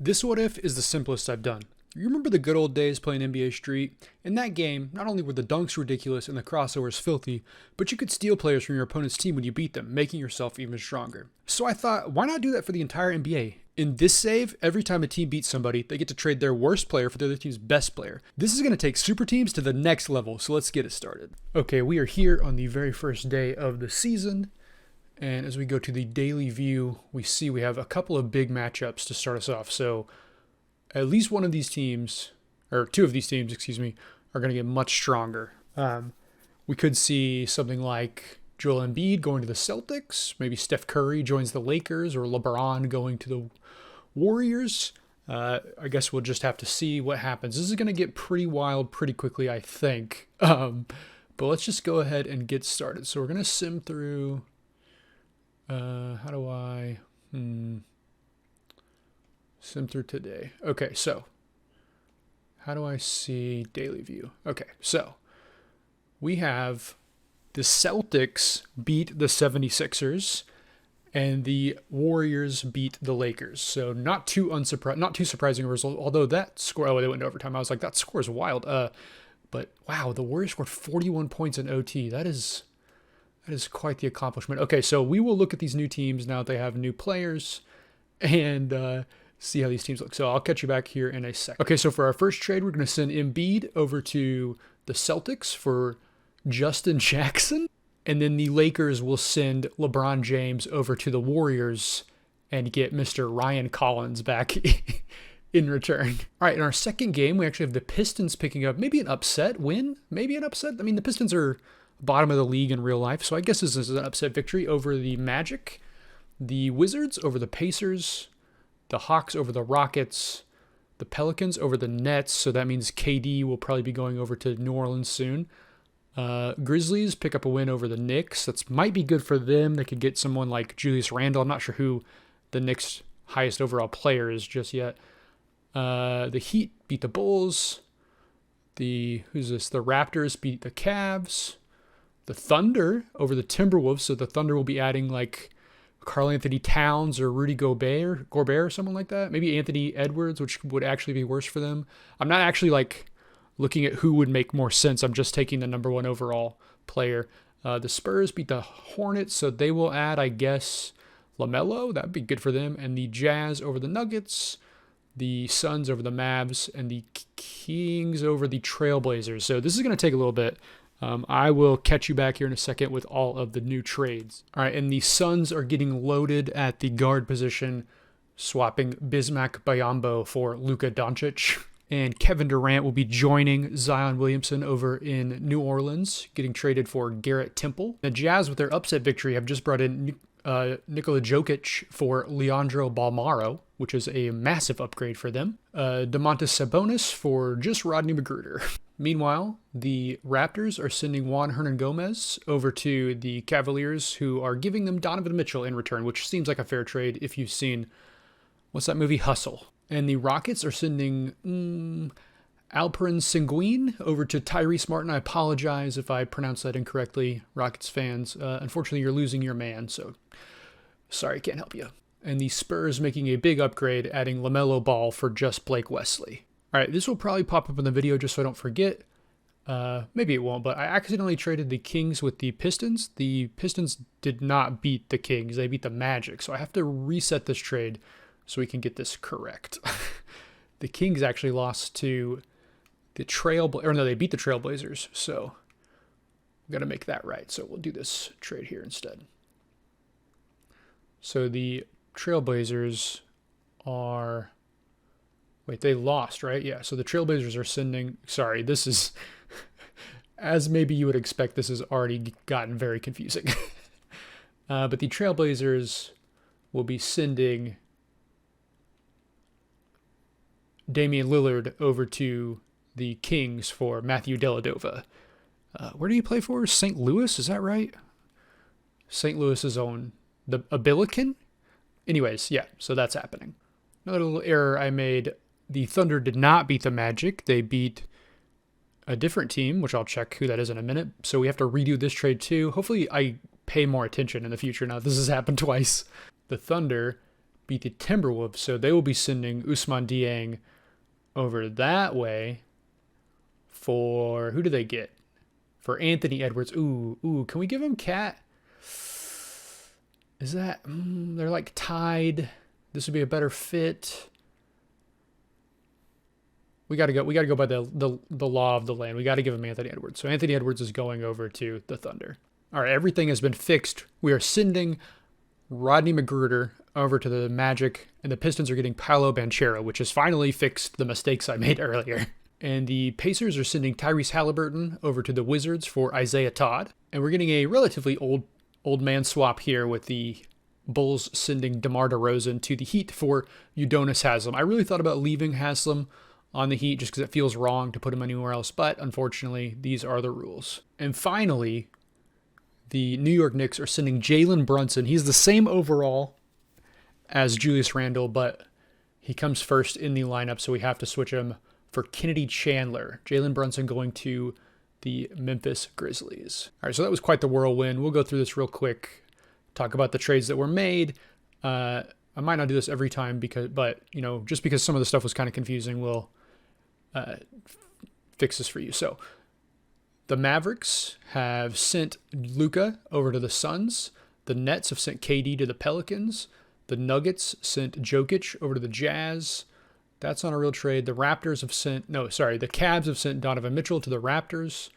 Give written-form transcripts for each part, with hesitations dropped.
This what if is the simplest I've done. You remember the good old days playing NBA Street? In that game, not only were the dunks ridiculous and the crossovers filthy, but you could steal players from your opponent's team when you beat them, making yourself even stronger. So I thought, why not do that for the entire NBA? In this save, every time a team beats somebody, they get to trade their worst player for the other team's best player. This is going to take super teams to the next level, so let's get it started. Okay, we are here on the very first day of the season. And as we go to the daily view, we see we have a couple of big matchups to start us off. So at least one of these teams, or two of these teams, are going to get much stronger. We could see something like Joel Embiid going to the Celtics. Maybe Steph Curry joins the Lakers, or LeBron going to the Warriors. I guess we'll just have to see what happens. This is going to get pretty wild pretty quickly, I think. But let's just go ahead and get started. So we're going to sim through... how do I sim through today? Okay, so how do I see daily view? Okay, so we have the Celtics beat the 76ers and the Warriors beat the Lakers. So not too surprising result, although that score, they went to overtime. I was like, that score is wild. But wow, the Warriors scored 41 points in OT. That is quite the accomplishment. Okay, so we will look at these new teams now that they have new players and see how these teams look. So I'll catch you back here in a sec. Okay, so for our first trade, we're going to send Embiid over to the Celtics for Justin Jackson. And then the Lakers will send LeBron James over to the Warriors and get Mr. Ryan Collins back in return. All right, in our second game, we actually have the Pistons picking up maybe an upset win. Maybe an upset. I mean, the Pistons are bottom of the league in real life, so I guess this is an upset victory over the Magic, the Wizards over the Pacers, the Hawks over the Rockets, the Pelicans over the Nets, so that means KD will probably be going over to New Orleans soon. Grizzlies pick up a win over the Knicks. That might be good for them. They could get someone like Julius Randle. I'm not sure who the Knicks' highest overall player is just yet. The Heat beat the Bulls. The Raptors beat the Cavs. The Thunder over the Timberwolves, so the Thunder will be adding like Karl Anthony Towns or Rudy Gobert or someone like that. Maybe Anthony Edwards, which would actually be worse for them. I'm not actually like looking at who would make more sense. I'm just taking the number one overall player. The Spurs beat the Hornets, so they will add, I guess, LaMelo. That'd be good for them. And the Jazz over the Nuggets, the Suns over the Mavs, and the Kings over the Trailblazers. So this is going to take a little bit. I will catch you back here in a second with all of the new trades. All right, and the Suns are getting loaded at the guard position, swapping Bismack Biyombo for Luka Doncic. And Kevin Durant will be joining Zion Williamson over in New Orleans, getting traded for Garrett Temple. The Jazz, with their upset victory, have just brought in Nikola Jokic for Leandro Balmaro, which is a massive upgrade for them. Domantas Sabonis for just Rodney McGruder. Meanwhile, the Raptors are sending Juan Hernangomez over to the Cavaliers, who are giving them Donovan Mitchell in return, which seems like a fair trade if you've seen, what's that movie, Hustle. And the Rockets are sending Alperen Sengun over to Tyrese Martin. I apologize if I pronounced that incorrectly, Rockets fans. Unfortunately, you're losing your man, so sorry, can't help you. And the Spurs making a big upgrade, adding LaMelo Ball for just Blake Wesley. All right, this will probably pop up in the video just so I don't forget. Maybe it won't, but I accidentally traded the Kings with the Pistons. The Pistons did not beat the Kings. They beat the Magic, so I have to reset this trade so we can get this correct. The Kings actually lost to the they beat the Trailblazers, so we've got to make that right. So we'll do this trade here instead. So the Trailblazers are... Wait, they lost, right? Yeah, so the Trailblazers are sending... Sorry, this is... As maybe you would expect, this has already gotten very confusing. But the Trailblazers will be sending Damian Lillard over to the Kings for Matthew Dellavedova. Where do you play for? St. Louis, is that right? St. Louis's own... The Billiken? Anyways, yeah, so that's happening. Another little error I made... The Thunder did not beat the Magic. They beat a different team, which I'll check who that is in a minute. So we have to redo this trade too. Hopefully I pay more attention in the future now. This has happened twice. The Thunder beat the Timberwolves, so they will be sending Ousmane Dieng over that way for, who do they get? For Anthony Edwards. Ooh, can we give him Cat? Is that, they're like tied. This would be a better fit. We got to go by the law of the land. We got to give him Anthony Edwards. So Anthony Edwards is going over to the Thunder. All right, everything has been fixed. We are sending Rodney McGruder over to the Magic, and the Pistons are getting Paolo Banchero, which has finally fixed the mistakes I made earlier. And the Pacers are sending Tyrese Halliburton over to the Wizards for Isaiah Todd. And we're getting a relatively old man swap here with the Bulls sending DeMar DeRozan to the Heat for Udonis Haslem. I really thought about leaving Haslem on the Heat just because it feels wrong to put him anywhere else, but unfortunately, these are the rules. And finally, the New York Knicks are sending Jalen Brunson. He's the same overall as Julius Randle, but he comes first in the lineup, so we have to switch him for Kennedy Chandler. Jalen Brunson going to the Memphis Grizzlies. All right, so that was quite the whirlwind. We'll go through this real quick, talk about the trades that were made. I might not do this every time, but just because some of the stuff was kind of confusing, we'll fix this for you. So the Mavericks have sent Luka over to the Suns. The Nets have sent KD to the Pelicans. The Nuggets sent Jokic over to the Jazz. That's not a real trade. The Cavs have sent Donovan Mitchell to the Raptors.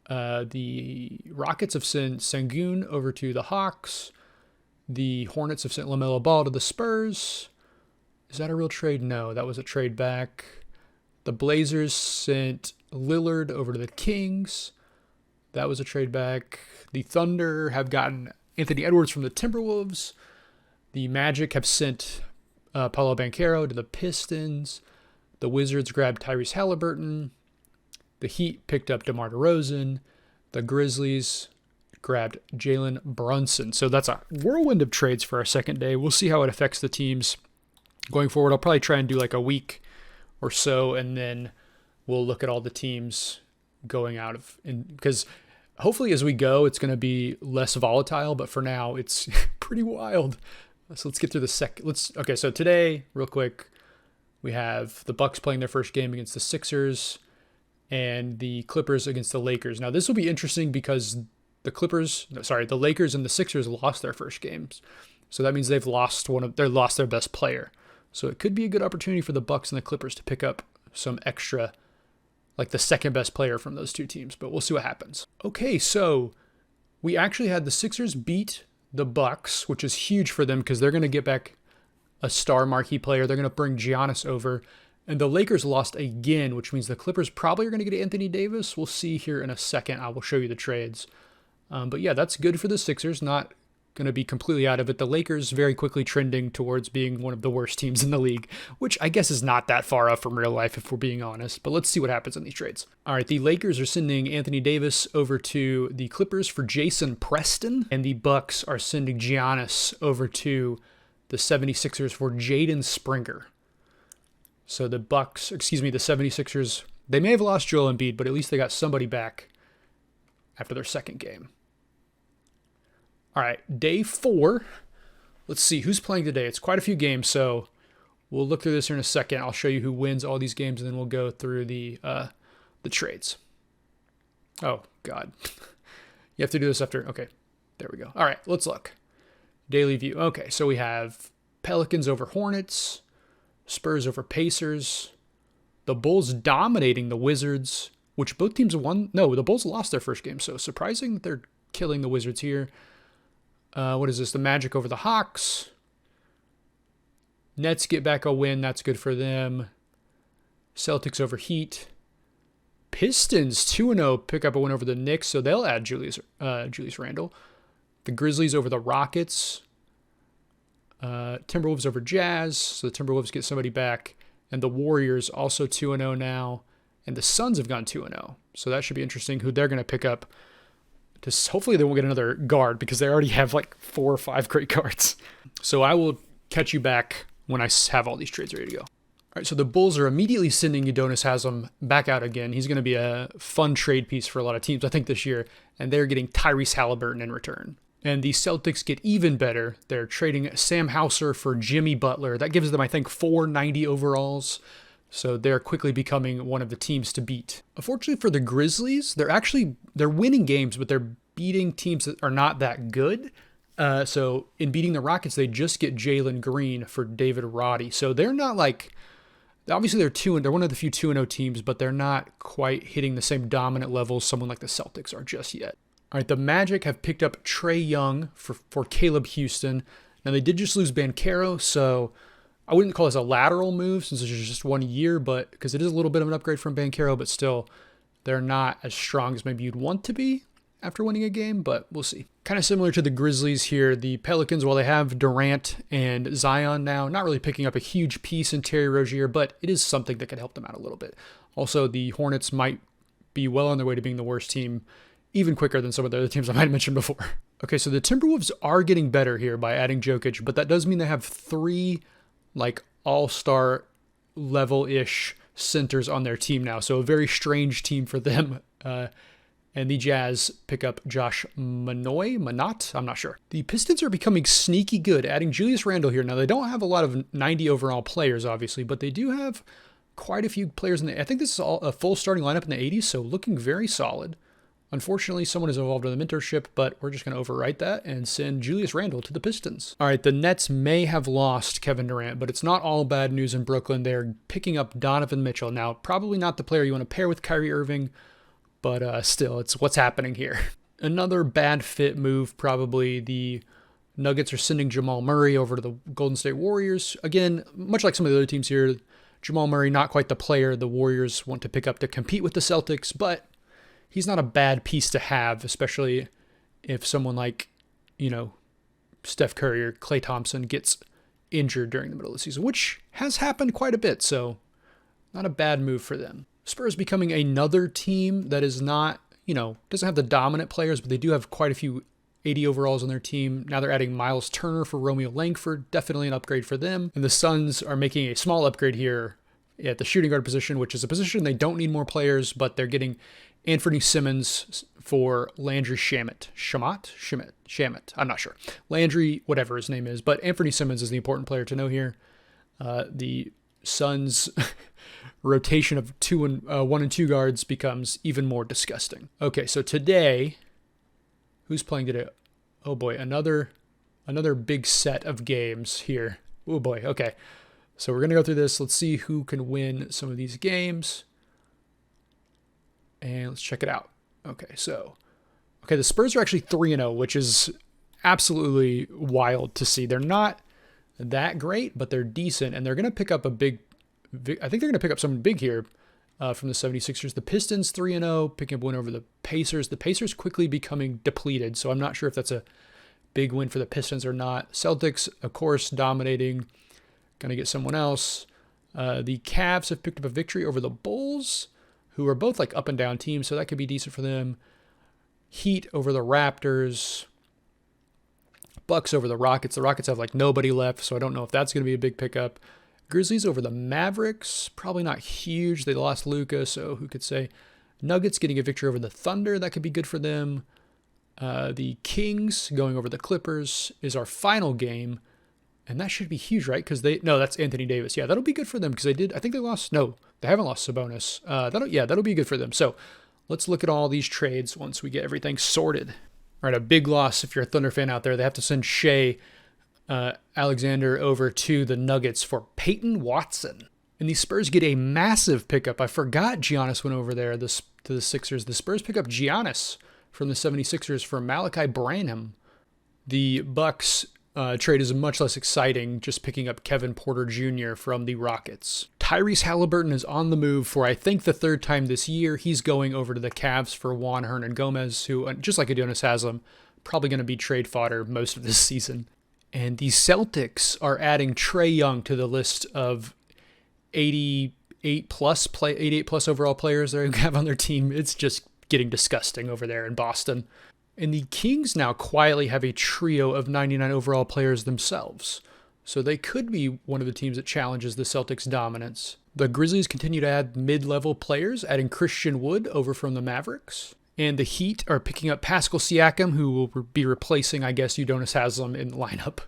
The Rockets have sent Sengun over to the Hawks. The Hornets have sent LaMelo Ball to the Spurs. Is that a real trade? No, that was a trade back. The Blazers sent Lillard over to the Kings. That was a trade back. The Thunder have gotten Anthony Edwards from the Timberwolves. The Magic have sent Paolo Banchero to the Pistons. The Wizards grabbed Tyrese Halliburton. The Heat picked up DeMar DeRozan. The Grizzlies grabbed Jalen Brunson. So that's a whirlwind of trades for our second day. We'll see how it affects the teams going forward. I'll probably try and do like a week or so, and then we'll look at all the teams going out of, because hopefully as we go, it's going to be less volatile, but for now it's pretty wild. So let's get through the okay, so today, real quick, we have the Bucks playing their first game against the Sixers and the Clippers against the Lakers. Now this will be interesting because the Lakers and the Sixers lost their first games. So that means they've lost their best player. So it could be a good opportunity for the Bucks and the Clippers to pick up some extra, like the second best player from those two teams, but we'll see what happens. Okay, so we actually had the Sixers beat the Bucks, which is huge for them because they're going to get back a star marquee player. They're going to bring Giannis over. And the Lakers lost again, which means the Clippers probably are going to get Anthony Davis. We'll see here in a second. I will show you the trades. But yeah, that's good for the Sixers. Not going to be completely out of it. The Lakers very quickly trending towards being one of the worst teams in the league, which I guess is not that far off from real life if we're being honest. But let's see what happens in these trades. All right, the Lakers are sending Anthony Davis over to the Clippers for Jason Preston, and the Bucks are sending Giannis over to the 76ers for Jaden Springer. So the 76ers, they may have lost Joel Embiid, but at least they got somebody back after their second game. All right, day 4. Let's see who's playing today. It's quite a few games, so we'll look through this here in a second. I'll show you who wins all these games, and then we'll go through the trades. Oh, God. You have to do this after. Okay, there we go. All right, let's look. Daily view. Okay, so we have Pelicans over Hornets, Spurs over Pacers, the Bulls dominating the Wizards, which both teams won. No, the Bulls lost their first game, so surprising that they're killing the Wizards here. What is this? The Magic over the Hawks. Nets get back a win. That's good for them. Celtics over Heat. Pistons 2-0 pick up a win over the Knicks, so they'll add Julius Randle. The Grizzlies over the Rockets. Timberwolves over Jazz, so the Timberwolves get somebody back. And the Warriors also 2-0 now. And the Suns have gone 2-0. So that should be interesting who they're going to pick up. Hopefully they won't get another guard because they already have like 4 or 5 great guards. So I will catch you back when I have all these trades ready to go. All right, so the Bulls are immediately sending Udonis Haslem back out again. He's going to be a fun trade piece for a lot of teams, I think, this year. And they're getting Tyrese Halliburton in return. And the Celtics get even better. They're trading Sam Hauser for Jimmy Butler. That gives them, I think, 490 overalls. So they're quickly becoming one of the teams to beat. Unfortunately for the Grizzlies, they're winning games, but they're beating teams that are not that good. So in beating the Rockets, they just get Jalen Green for David Roddy. So they're not like, obviously they're one of the few 2-0 teams, but they're not quite hitting the same dominant levels someone like the Celtics are just yet. All right, the Magic have picked up Trae Young for Caleb Houston. Now they did just lose Banchero, so I wouldn't call this a lateral move since it's just 1 year, but because it is a little bit of an upgrade from Banchero, but still they're not as strong as maybe you'd want to be after winning a game, but we'll see. Kind of similar to the Grizzlies here, the Pelicans, while they have Durant and Zion now, not really picking up a huge piece in Terry Rozier, but it is something that could help them out a little bit. Also, the Hornets might be well on their way to being the worst team, even quicker than some of the other teams I might have mentioned before. Okay, so the Timberwolves are getting better here by adding Jokic, but that does mean they have 3 like all-star level-ish centers on their team now. So a very strange team for them. And the Jazz pick up Josh Minott, I'm not sure. The Pistons are becoming sneaky good, adding Julius Randle here. Now, they don't have a lot of 90 overall players, obviously, but they do have quite a few players I think this is all a full starting lineup in the 80s, so looking very solid. Unfortunately, someone is involved in the mentorship, but we're just going to overwrite that and send Julius Randle to the Pistons. All right, the Nets may have lost Kevin Durant, but it's not all bad news in Brooklyn. They're picking up Donovan Mitchell. Now, probably not the player you want to pair with Kyrie Irving, but still, it's what's happening here. Another bad fit move, probably. The Nuggets are sending Jamal Murray over to the Golden State Warriors. Again, much like some of the other teams here, Jamal Murray, not quite the player the Warriors want to pick up to compete with the Celtics, but he's not a bad piece to have, especially if someone like, Steph Curry or Klay Thompson gets injured during the middle of the season, which has happened quite a bit, so not a bad move for them. Spurs becoming another team that is not, doesn't have the dominant players, but they do have quite a few 80 overalls on their team. Now they're adding Miles Turner for Romeo Langford, definitely an upgrade for them. And the Suns are making a small upgrade here at the shooting guard position, which is a position they don't need more players, but they're getting Anthony Simmons for Landry Shamet. I'm not sure. Landry, whatever his name is, but Anthony Simmons is the important player to know here. The Suns' rotation of 1 and 2 guards becomes even more disgusting. Okay, so today, who's playing today? Oh boy, another big set of games here. Oh boy, okay. So we're going to go through this. Let's see who can win some of these games. And let's check it out. Okay, the Spurs are actually 3-0, which is absolutely wild to see. They're not that great, but they're decent, and they're going to pick up I think they're going to pick up something big here from the 76ers. The Pistons 3-0, picking up a win over the Pacers. The Pacers quickly becoming depleted, so I'm not sure if that's a big win for the Pistons or not. Celtics, of course, dominating. Going to get someone else. The Cavs have picked up a victory over the Bulls, who are both like up and down teams, so that could be decent for them. Heat over the Raptors. Bucks over the Rockets. The Rockets have like nobody left, so I don't know if that's going to be a big pickup. Grizzlies over the Mavericks. Probably not huge. They lost Luka, so who could say? Nuggets getting a victory over the Thunder. That could be good for them. The Kings going over the Clippers is our final game. And that should be huge, right? Because that's Anthony Davis. Yeah, that'll be good for them because I think they lost. No, they haven't lost Sabonis. That'll be good for them. So let's look at all these trades once we get everything sorted. All right, a big loss if you're a Thunder fan out there. They have to send Shea Alexander over to the Nuggets for Peyton Watson. And the Spurs get a massive pickup. I forgot Giannis went over there to the Sixers. The Spurs pick up Giannis from the 76ers for Malachi Branham. The Bucks trade is much less exciting, just picking up Kevin Porter Jr. from the Rockets. Tyrese Halliburton is on the move for, I think, the 3rd time this year. He's going over to the Cavs for Juan Hernangomez, who, just like Adonis Haslam, probably going to be trade fodder most of this season. And the Celtics are adding Trae Young to the list of 88 plus overall players they have on their team. It's just getting disgusting over there in Boston. And the Kings now quietly have a trio of 99 overall players themselves. So they could be one of the teams that challenges the Celtics' dominance. The Grizzlies continue to add mid-level players, adding Christian Wood over from the Mavericks. And the Heat are picking up Pascal Siakam, who will be replacing, I guess, Udonis Haslem in the lineup.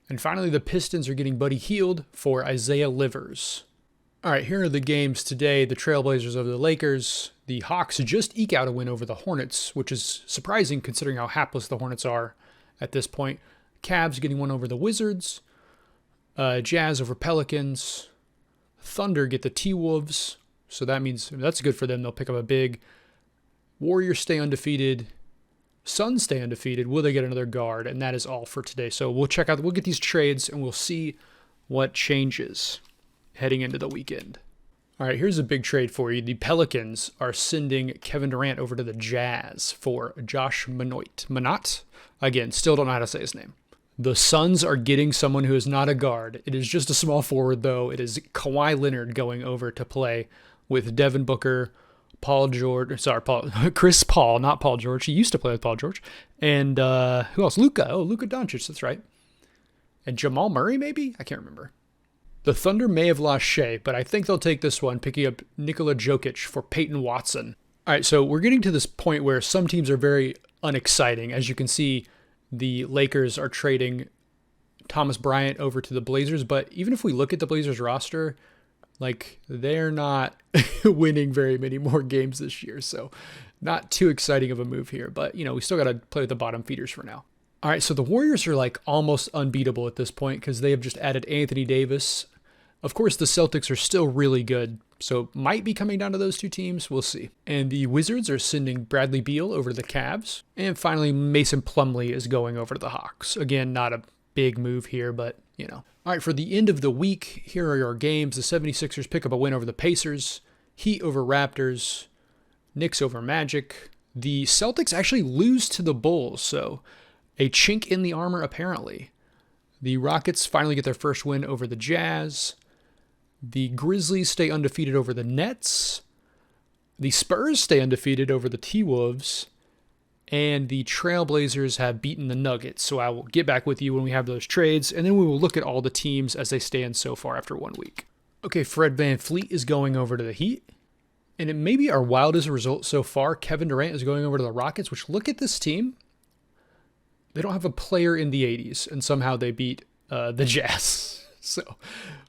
And finally, the Pistons are getting Buddy Hield for Isaiah Livers. All right, here are the games today. The Trailblazers over the Lakers. The Hawks just eke out a win over the Hornets, which is surprising considering how hapless the Hornets are at this point. Cavs getting one over the Wizards. Jazz over Pelicans. Thunder get the T-Wolves. So that means that's good for them. They'll pick up a big. Warriors stay undefeated. Suns stay undefeated. Will they get another guard? And that is all for today. So we'll get these trades and we'll see what changes heading into the weekend. All right, here's a big trade for you. The Pelicans are sending Kevin Durant over to the Jazz for Josh Minott. Again, still don't know how to say his name. The Suns are getting someone who is not a guard. It is just a small forward, though. It is Kawhi Leonard going over to play with Devin Booker, Chris Paul, not Paul George. He used to play with Paul George. And who else? Luka Doncic, that's right. And Jamal Murray, maybe? I can't remember. The Thunder may have lost Shea, but I think they'll take this one, picking up Nikola Jokic for Peyton Watson. All right, so we're getting to this point where some teams are very unexciting. As you can see, the Lakers are trading Thomas Bryant over to the Blazers, but even if we look at the Blazers roster, they're not winning very many more games this year, so not too exciting of a move here. But, we still got to play with the bottom feeders for now. All right, so the Warriors are almost unbeatable at this point because they have just added Anthony Davis. Of course, the Celtics are still really good, so might be coming down to those two teams. We'll see. And the Wizards are sending Bradley Beal over to the Cavs. And finally, Mason Plumlee is going over to the Hawks. Again, not a big move here, but, All right, for the end of the week, here are your games. The 76ers pick up a win over the Pacers. Heat over Raptors. Knicks over Magic. The Celtics actually lose to the Bulls, so a chink in the armor apparently. The Rockets finally get their first win over the Jazz. The Grizzlies stay undefeated over the Nets. The Spurs stay undefeated over the T-Wolves. And the Trailblazers have beaten the Nuggets. So I will get back with you when we have those trades. And then we will look at all the teams as they stand so far after 1 week. Okay, Fred VanVleet is going over to the Heat. And it may be our wildest result so far. Kevin Durant is going over to the Rockets, which look at this team. They don't have a player in the 80s. And somehow they beat the Jazz. So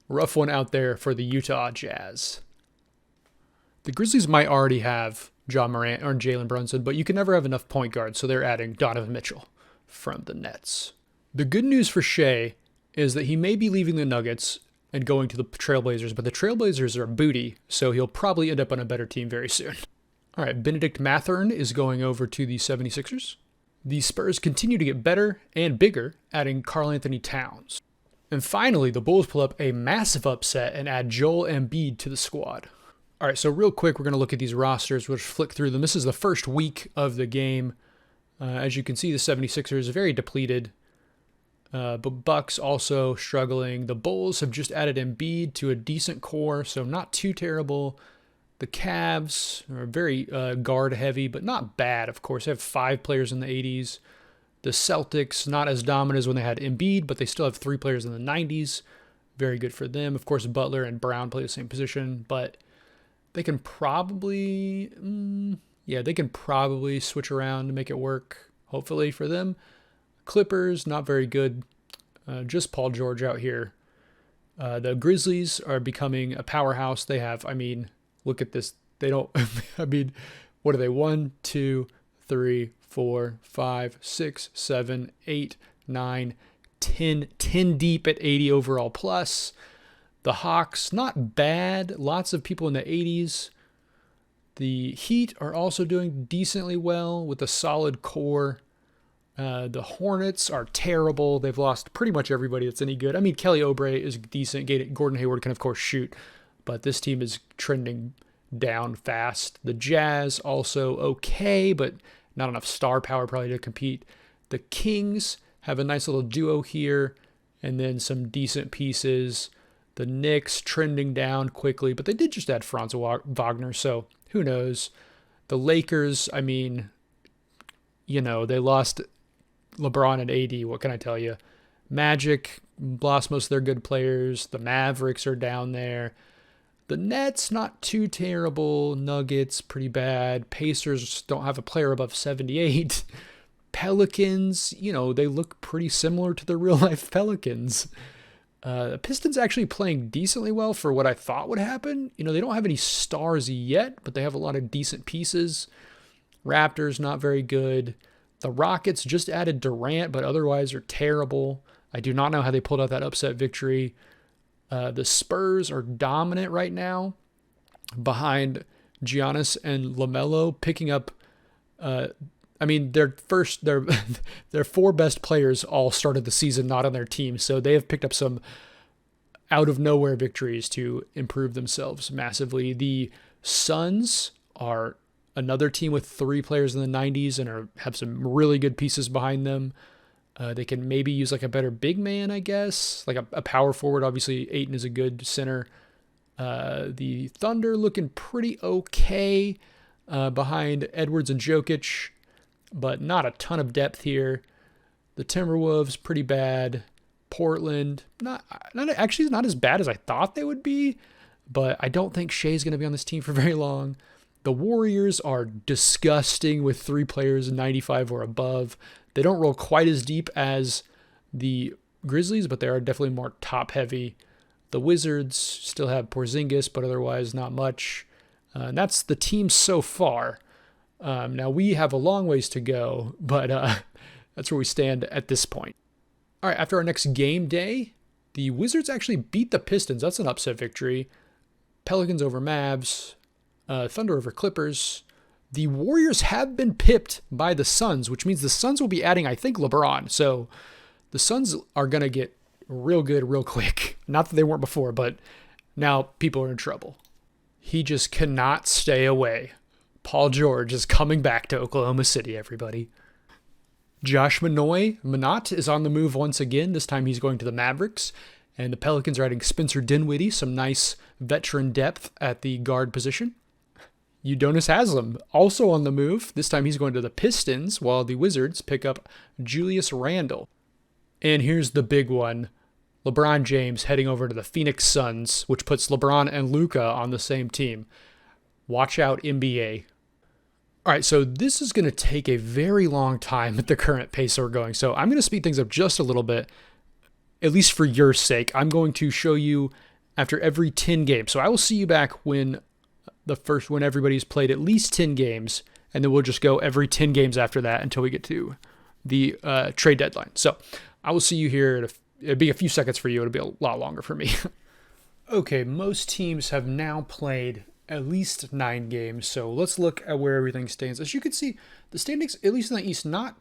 rough one out there for the Utah Jazz. The Grizzlies might already have John Morant or Jalen Brunson, but you can never have enough point guards, so they're adding Donovan Mitchell from the Nets. The good news for Shea is that he may be leaving the Nuggets and going to the Trailblazers, but the Trailblazers are booty, so he'll probably end up on a better team very soon. All right, Benedict Mathurin is going over to the 76ers. The Spurs continue to get better and bigger, adding Karl Anthony Towns. And finally, the Bulls pull up a massive upset and add Joel Embiid to the squad. All right, so real quick, we're going to look at these rosters. We'll just flick through them. This is the first week of the game. As you can see, the 76ers are very depleted. But Bucks also struggling. The Bulls have just added Embiid to a decent core, so not too terrible. The Cavs are very guard heavy, but not bad, of course. They have 5 players in the 80s. The Celtics, not as dominant as when they had Embiid, but they still have 3 players in the 90s. Very good for them. Of course, Butler and Brown play the same position, but they can probably, switch around to make it work, hopefully, for them. Clippers, not very good. Just Paul George out here. The Grizzlies are becoming a powerhouse. They have, look at this. They don't, what are they? 1, 2, 3, 4, 5, 6, 7, 8, 9, 10 deep at 80 overall plus. The Hawks, not bad. Lots of people in the 80s. The Heat are also doing decently well with a solid core. The Hornets are terrible. They've lost pretty much everybody that's any good. Kelly Oubre is decent. Gordon Hayward can, of course, shoot. But this team is trending down fast. The Jazz also okay, but not enough star power probably to compete. The Kings have a nice little duo here, and then some decent pieces. The Knicks trending down quickly, but they did just add Franz Wagner, so who knows. The Lakers, they lost LeBron and AD. What can I tell you? Magic lost most of their good players. The Mavericks are down there. The Nets, not too terrible. Nuggets, pretty bad. Pacers don't have a player above 78. Pelicans, they look pretty similar to the real life Pelicans. The Pistons actually playing decently well for what I thought would happen. They don't have any stars yet, but they have a lot of decent pieces. Raptors, not very good. The Rockets just added Durant, but otherwise are terrible. I do not know how they pulled out that upset victory. The Spurs are dominant right now behind Giannis and LaMelo, picking up their their four best players all started the season not on their team, so they have picked up some out of nowhere victories to improve themselves massively. The Suns are another team with three players in the 90s and have some really good pieces behind them. They can maybe use like a better big man, I guess, like a power forward. Obviously, Ayton is a good center. The Thunder looking pretty okay behind Edwards and Jokic, but not a ton of depth here. The Timberwolves, pretty bad. Portland, not as bad as I thought they would be, but I don't think Shea's going to be on this team for very long. The Warriors are disgusting with three players 95 or above. They don't roll quite as deep as the Grizzlies, but they are definitely more top-heavy. The Wizards still have Porzingis, but otherwise not much. And that's the team so far. Now, we have a long ways to go, but that's where we stand at this point. All right, after our next game day, the Wizards actually beat the Pistons. That's an upset victory. Pelicans over Mavs. Thunder over Clippers. The Warriors have been pipped by the Suns, which means the Suns will be adding, I think, LeBron. So the Suns are going to get real good real quick. Not that they weren't before, but now people are in trouble. He just cannot stay away. Paul George is coming back to Oklahoma City, everybody. Josh Minott is on the move once again. This time he's going to the Mavericks. And the Pelicans are adding Spencer Dinwiddie, some nice veteran depth at the guard position. Udonis Haslem also on the move. This time he's going to the Pistons, while the Wizards pick up Julius Randle. And here's the big one. LeBron James heading over to the Phoenix Suns, which puts LeBron and Luka on the same team. Watch out, NBA. All right, so this is going to take a very long time at the current pace we're going. So I'm going to speed things up just a little bit, at least for your sake. I'm going to show you after every 10 games. So I will see you back when everybody's played at least 10 games, and then we'll just go every 10 games after that until we get to the trade deadline. So I will see you here. It'll be a few seconds for you. It'll be a lot longer for me. Okay, most teams have now played at least 9 games. So let's look at where everything stands. As you can see, the standings, at least in the East, no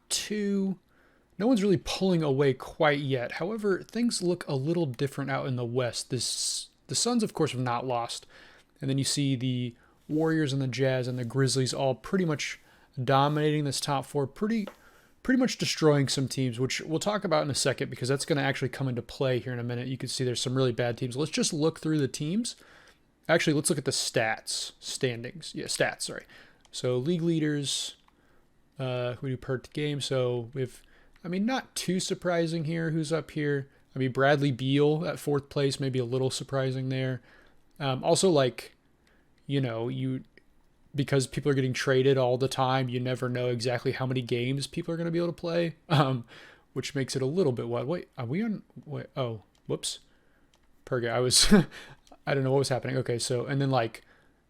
one's really pulling away quite yet. However, things look a little different out in the West. The Suns, of course, have not lost. And then you see the Warriors and the Jazz and the Grizzlies all pretty much dominating this top four, pretty much destroying some teams, which we'll talk about in a second because that's going to actually come into play here in a minute. You can see there's some really bad teams. Let's just look through the teams. Actually, let's look at the standings. Yeah, stats, sorry. So league leaders, we do per game. So not too surprising here who's up here. Bradley Beal at 4th place, maybe a little surprising there. Also, because people are getting traded all the time, you never know exactly how many games people are going to be able to play, which makes it a little bit wild. Wait, are we on? Wait, oh, whoops. I was, I don't know what was happening. Okay, so, and then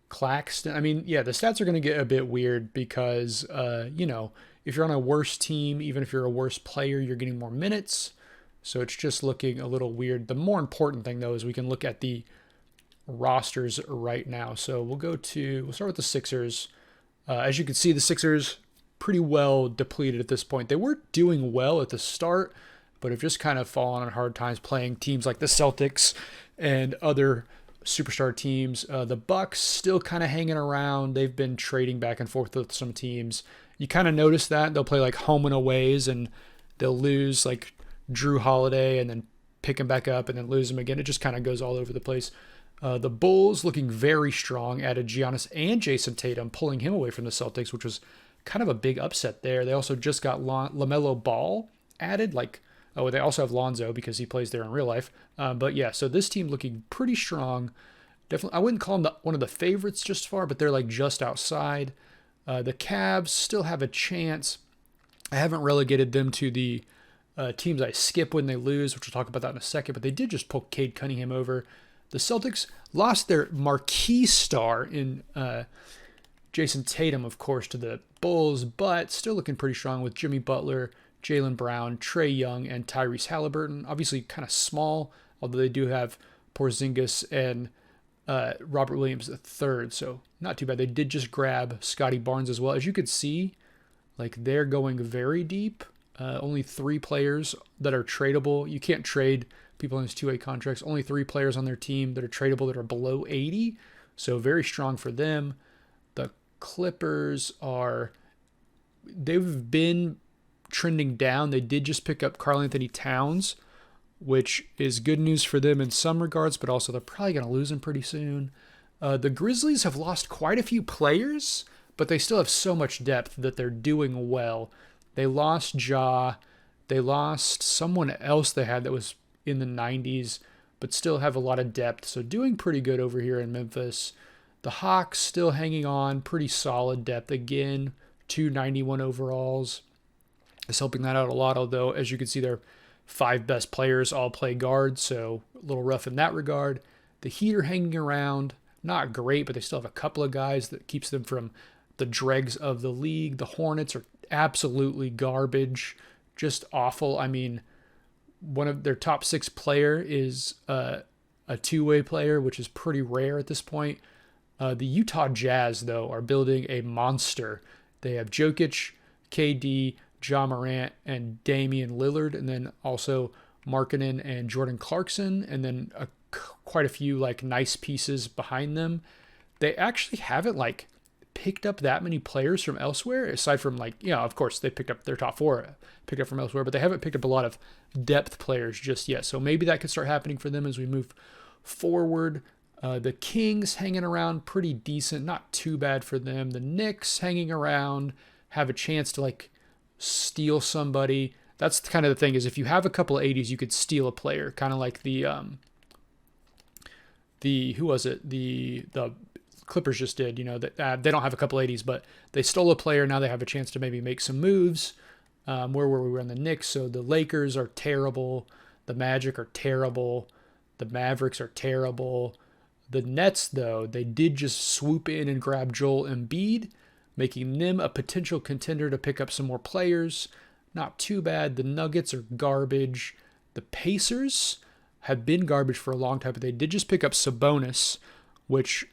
Claxton, the stats are going to get a bit weird because, if you're on a worse team, even if you're a worse player, you're getting more minutes. So it's just looking a little weird. The more important thing, though, is we can look at the rosters right now. So we'll start with the Sixers. As you can see, the Sixers pretty well depleted at this point. They were doing well at the start, but have just kind of fallen on hard times playing teams like the Celtics and other superstar teams. The Bucks still kind of hanging around. They've been trading back and forth with some teams. You kind of notice that they'll play home and aways, and they'll lose Drew Holiday and then pick him back up and then lose him again. It just kind of goes all over the place. The Bulls looking very strong, added Giannis and Jason Tatum, pulling him away from the Celtics, which was kind of a big upset there. They also just got LaMelo Ball added. They also have Lonzo because he plays there in real life. But yeah, so this team looking pretty strong. Definitely, I wouldn't call them one of the favorites just far, but they're like just outside. The Cavs still have a chance. I haven't relegated them to the teams I skip when they lose, which we'll talk about that in a second, but they did just pull Cade Cunningham over. The Celtics lost their marquee star in Jason Tatum, of course, to the Bulls, but still looking pretty strong with Jimmy Butler, Jaylen Brown, Trae Young, and Tyrese Halliburton. Obviously kind of small, although they do have Porzingis and Robert Williams III, so not too bad. They did just grab Scotty Barnes as well. As you could see, like they're going very deep. Only 3 players that are tradable. You can't trade people in these two-way contracts. Only 3 players on their team that are tradable that are below 80. So very strong for them. The Clippers they've been trending down. They did just pick up Karl Anthony Towns, which is good news for them in some regards, but also they're probably going to lose him pretty soon. The Grizzlies have lost quite a few players, but they still have so much depth that they're doing well. They lost Ja. They lost someone else they had that was in the 90s, but still have a lot of depth. So doing pretty good over here in Memphis. The Hawks still hanging on, pretty solid depth. Again, 291 overalls is helping that out a lot, although as you can see, their 5 best players all play guard, so a little rough in that regard. The Heat are hanging around, not great, but they still have a couple of guys that keeps them from the dregs of the league. The Hornets are absolutely garbage, just awful. I mean, one of their top 6 player is a two-way player, which is pretty rare at this point. The Utah Jazz, though, are building a monster. They have Jokic, KD, Ja Morant, and Damian Lillard, and then also Markkanen and Jordan Clarkson, and then quite a few like nice pieces behind them. They actually haven't like picked up that many players from elsewhere, aside from like, of course they picked up their top 4, picked up from elsewhere, but they haven't picked up a lot of depth players just yet. So maybe that could start happening for them as we move forward. The Kings hanging around pretty decent, not too bad for them. The Knicks hanging around, have a chance to like steal somebody. That's kind of the thing, is if you have a couple of 80s, you could steal a player, kind of like the who was it? The Clippers just did, that they don't have a couple 80s, but they stole a player. Now they have a chance to maybe make some moves. Where were we on the Knicks? So the Lakers are terrible. The Magic are terrible. The Mavericks are terrible. The Nets, though, they did just swoop in and grab Joel Embiid, making them a potential contender to pick up some more players. Not too bad. The Nuggets are garbage. The Pacers have been garbage for a long time, but they did just pick up Sabonis, which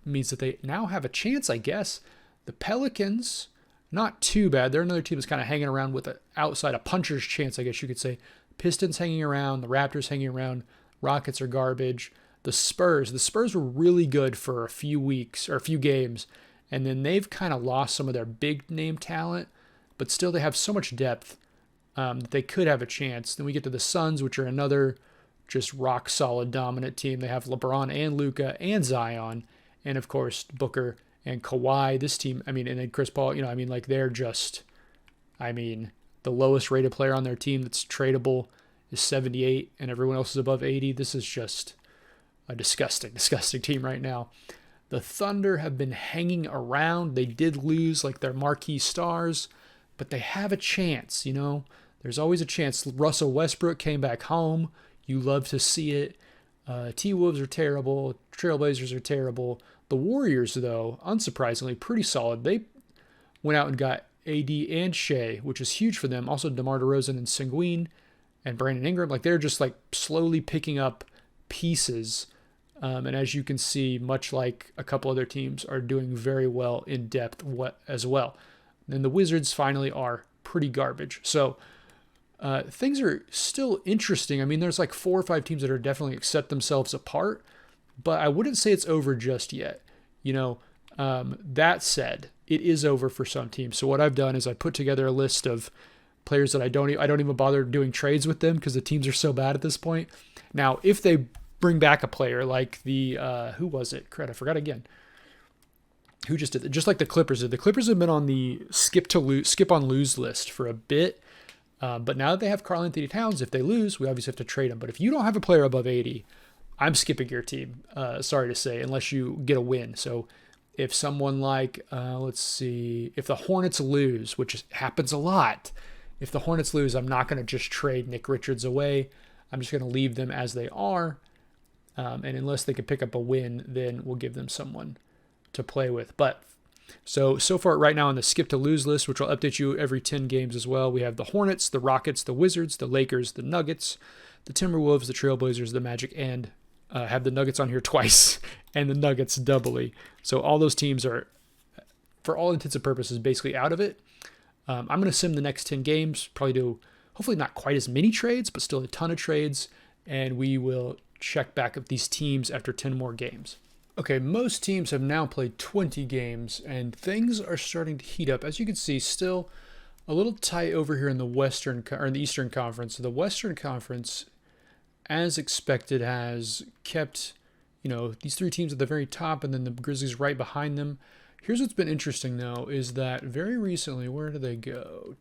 means that they now have a chance, I guess. The Pelicans, not too bad. They're another team that's kind of hanging around with a puncher's chance, I guess you could say. Pistons hanging around. The Raptors hanging around. Rockets are garbage. The Spurs were really good for a few weeks or a few games, and then they've kind of lost some of their big name talent, but still they have so much depth that they could have a chance. Then we get to the Suns, which are another just rock solid dominant team. They have LeBron and Luka and Zion, and of course Booker and Kawhi. This team, and then Chris Paul, they're just, the lowest rated player on their team that's tradable is 78, and everyone else is above 80. This is just a disgusting team right now. The Thunder have been hanging around. They did lose like their marquee stars, but they have a chance, There's always a chance. Russell Westbrook came back home. You love to see it. T-Wolves are terrible. Trailblazers are terrible. The Warriors, though, unsurprisingly, pretty solid. They went out and got AD and Shea, which is huge for them. Also DeMar DeRozan and Sengun and Brandon Ingram. Like, they're just like slowly picking up pieces. And as you can see, much like a couple other teams, are doing very well in depth as well. And the Wizards finally are pretty garbage. So things are still interesting. There's like 4 or 5 teams that are definitely set themselves apart, but I wouldn't say it's over just yet. That said, it is over for some teams. So what I've done is I put together a list of players that I don't even bother doing trades with them because the teams are so bad at this point. Now, if they bring back a player like the who was it? I forgot again. Who just did it? Just like the Clippers did. The Clippers have been on the skip on lose list for a bit. But now that they have Karl Anthony Towns, if they lose, we obviously have to trade him. But if you don't have a player above 80, I'm skipping your team, sorry to say, unless you get a win. So if someone like, let's see, if the Hornets lose, which happens a lot, if the Hornets lose, I'm not going to just trade Nick Richards away. I'm just going to leave them as they are. And unless they can pick up a win, then we'll give them someone to play with. But so far right now on the skip to lose list, which I'll update you every 10 games as well, we have the Hornets, the Rockets, the Wizards, the Lakers, the Nuggets, the Timberwolves, the Trailblazers, the Magic, and have the Nuggets on here twice and the Nuggets doubly. So all those teams are, for all intents and purposes, basically out of it. I'm going to sim the next 10 games, probably do hopefully not quite as many trades, but still a ton of trades. And we will check back at these teams after 10 more games. Okay, most teams have now played 20 games, and things are starting to heat up. As you can see, still a little tight over here in the in the Eastern Conference. The Western Conference, as expected, has kept, these three teams at the very top, and then the Grizzlies right behind them. Here's what's been interesting, though, is that very recently, where do they go?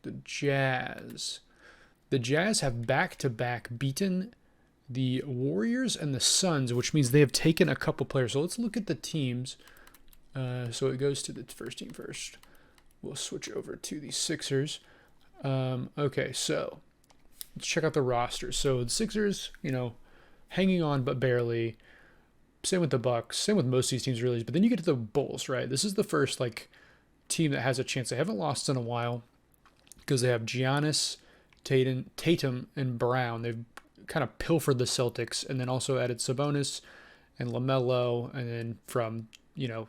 The Jazz. The Jazz have back-to-back beaten the Warriors and the Suns, which means they have taken a couple players. So let's look at the teams. So it goes to the first team first. We'll switch over to the Sixers. Okay, so let's check out the roster. So the Sixers, hanging on but barely. Same with the Bucks. Same with most of these teams, really. But then you get to the Bulls, right? This is the first team that has a chance. They haven't lost in a while because they have Giannis, Tatum, and Brown. They've kind of pilfered the Celtics, and then also added Sabonis and LaMelo, and then from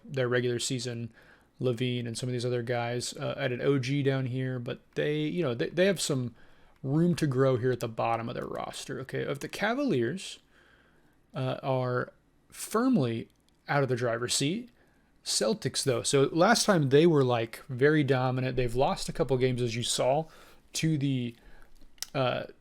their regular season, Levine and some of these other guys, added OG down here. But they have some room to grow here at the bottom of their roster. Okay, if the Cavaliers are firmly out of the driver's seat. Celtics, though, so last time they were very dominant. They've lost a couple games, as you saw, to the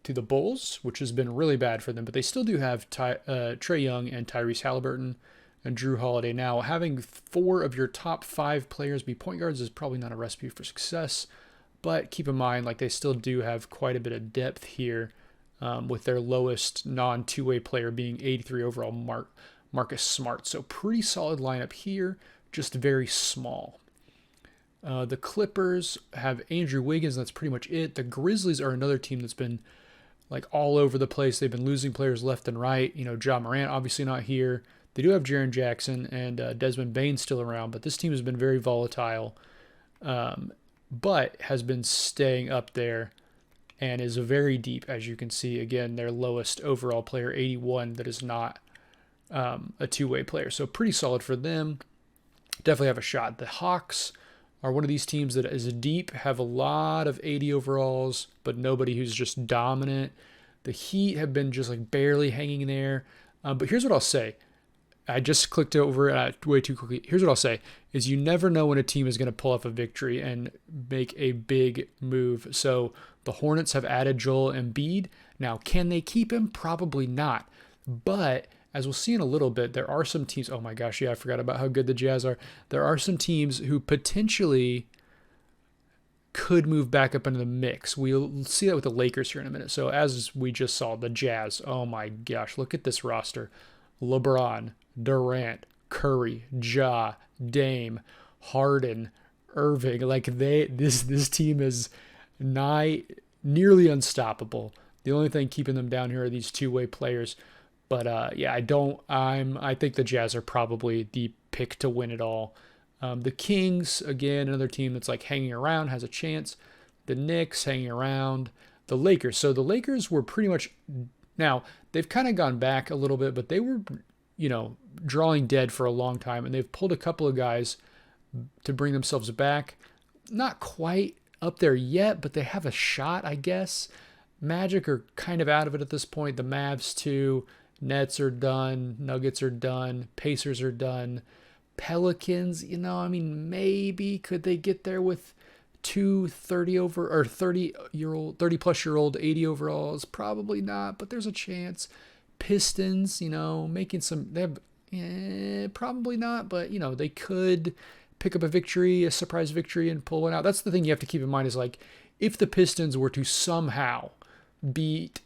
Bulls, which has been really bad for them. But they still do have Trae Young and Tyrese Halliburton and Drew Holiday. Now, having 4 of your top 5 players be point guards is probably not a recipe for success. But keep in mind, they still do have quite a bit of depth here, with their lowest non-two-way player being 83 overall, Marcus Smart. So pretty solid lineup here, just very small. The Clippers have Andrew Wiggins. That's pretty much it. The Grizzlies are another team that's been all over the place. They've been losing players left and right. Ja Morant obviously not here. They do have Jaren Jackson and Desmond Bane still around, but this team has been very volatile, but has been staying up there and is very deep, as you can see. Again, their lowest overall player, 81, that is not a two-way player. So pretty solid for them. Definitely have a shot. The Hawks are one of these teams that is deep, have a lot of 80 overalls, but nobody who's just dominant. The Heat have been just barely hanging there. But here's what I'll say. I just clicked over it way too quickly. Here's what I'll say is you never know when a team is going to pull off a victory and make a big move. So the Hornets have added Joel Embiid. Now, can they keep him? Probably not. But as we'll see in a little bit, there are some teams. Oh my gosh, yeah, I forgot about how good the Jazz are. There are some teams who potentially could move back up into the mix. We'll see that with the Lakers here in a minute. So as we just saw, the Jazz, oh my gosh, look at this roster. LeBron, Durant, Curry, Ja, Dame, Harden, Irving. This team is nearly unstoppable. The only thing keeping them down here are these two-way players. But I think the Jazz are probably the pick to win it all. The Kings, again, another team that's hanging around, has a chance. The Knicks hanging around. The Lakers. So the Lakers were pretty much, now they've kind of gone back a little bit, but they were, drawing dead for a long time, and they've pulled a couple of guys to bring themselves back. Not quite up there yet, but they have a shot, I guess. Magic are kind of out of it at this point. The Mavs too. Nets are done. Nuggets are done. Pacers are done. Pelicans, maybe could they get there with 30-plus-year-old 80 overalls? Probably not, but there's a chance. Pistons, making some, probably not, but they could pick up a surprise victory and pull one out. That's the thing you have to keep in mind is if the Pistons were to somehow beat,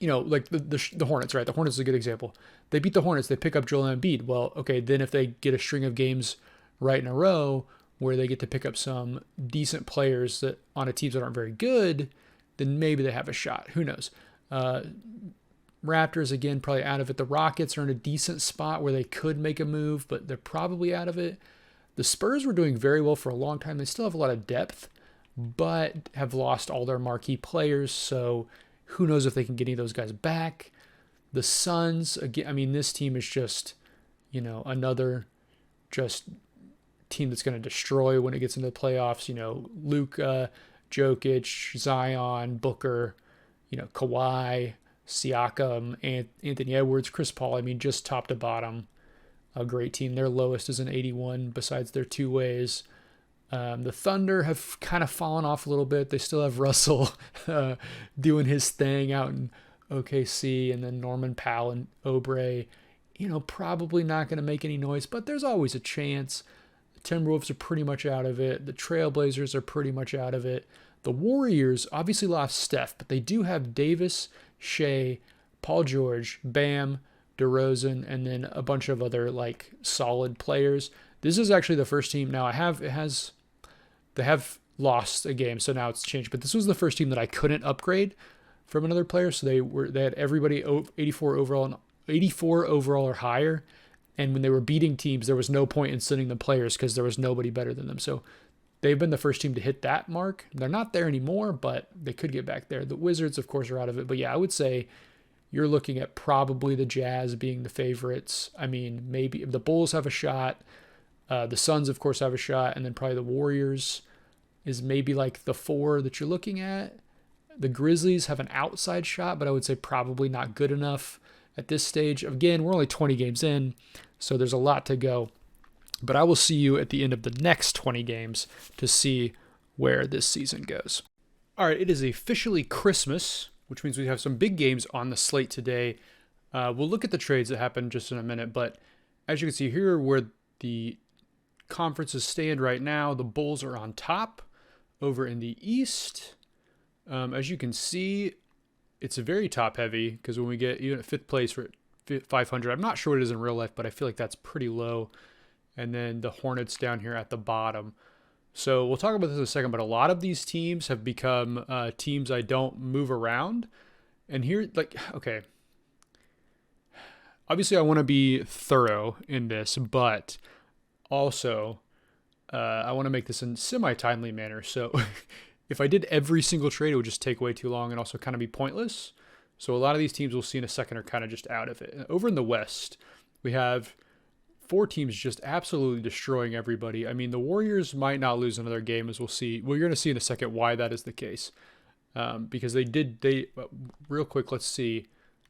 like the Hornets, right? The Hornets is a good example. They beat the Hornets. They pick up Joel Embiid. Well, okay, then if they get a string of games right in a row where they get to pick up some decent players that on a teams that aren't very good, then maybe they have a shot. Who knows? Raptors, again, probably out of it. The Rockets are in a decent spot where they could make a move, but they're probably out of it. The Spurs were doing very well for a long time. They still have a lot of depth, but have lost all their marquee players, so who knows if they can get any of those guys back. The Suns, again, I mean, this team is just, another just team that's going to destroy when it gets into the playoffs. Luka, Jokic, Zion, Booker, Kawhi, Siakam, Anthony Edwards, Chris Paul. I mean, just top to bottom, a great team. Their lowest is an 81 besides their two ways. The Thunder have kind of fallen off a little bit. They still have Russell doing his thing out in OKC, and then Norman Powell and Oubre, probably not going to make any noise, but there's always a chance. The Timberwolves are pretty much out of it. The Trailblazers are pretty much out of it. The Warriors obviously lost Steph, but they do have Davis, Shea, Paul George, Bam, DeRozan, and then a bunch of other solid players. This is actually the first team. Now they have lost a game, so now it's changed. But this was the first team that I couldn't upgrade from another player. So they had everybody 84 overall or higher. And when they were beating teams, there was no point in sending them players because there was nobody better than them. So they've been the first team to hit that mark. They're not there anymore, but they could get back there. The Wizards, of course, are out of it. But yeah, I would say you're looking at probably the Jazz being the favorites. I mean, maybe the Bulls have a shot. The Suns, of course, have a shot. And then probably the Warriors is maybe the four that you're looking at. The Grizzlies have an outside shot, but I would say probably not good enough at this stage. Again, we're only 20 games in, so there's a lot to go. But I will see you at the end of the next 20 games to see where this season goes. All right, it is officially Christmas, which means we have some big games on the slate today. We'll look at the trades that happened just in a minute, but as you can see here, where the conferences stand right now, the Bulls are on top over in the East. As you can see, it's very top heavy because when we get even at fifth place, we're at 500. I'm not sure what it is in real life, but I feel like that's pretty low. And then the Hornets down here at the bottom. So we'll talk about this in a second, but a lot of these teams have become teams I don't move around. And here, okay, obviously I want to be thorough in this, but also I want to make this in semi-timely manner. So if I did every single trade, it would just take way too long and also kind of be pointless. So a lot of these teams we'll see in a second are kind of just out of it. And over in the West, we have 4 teams just absolutely destroying everybody. I mean, the Warriors might not lose another game, as we'll see. We're going to see in a second why that is the case. Because real quick, let's see.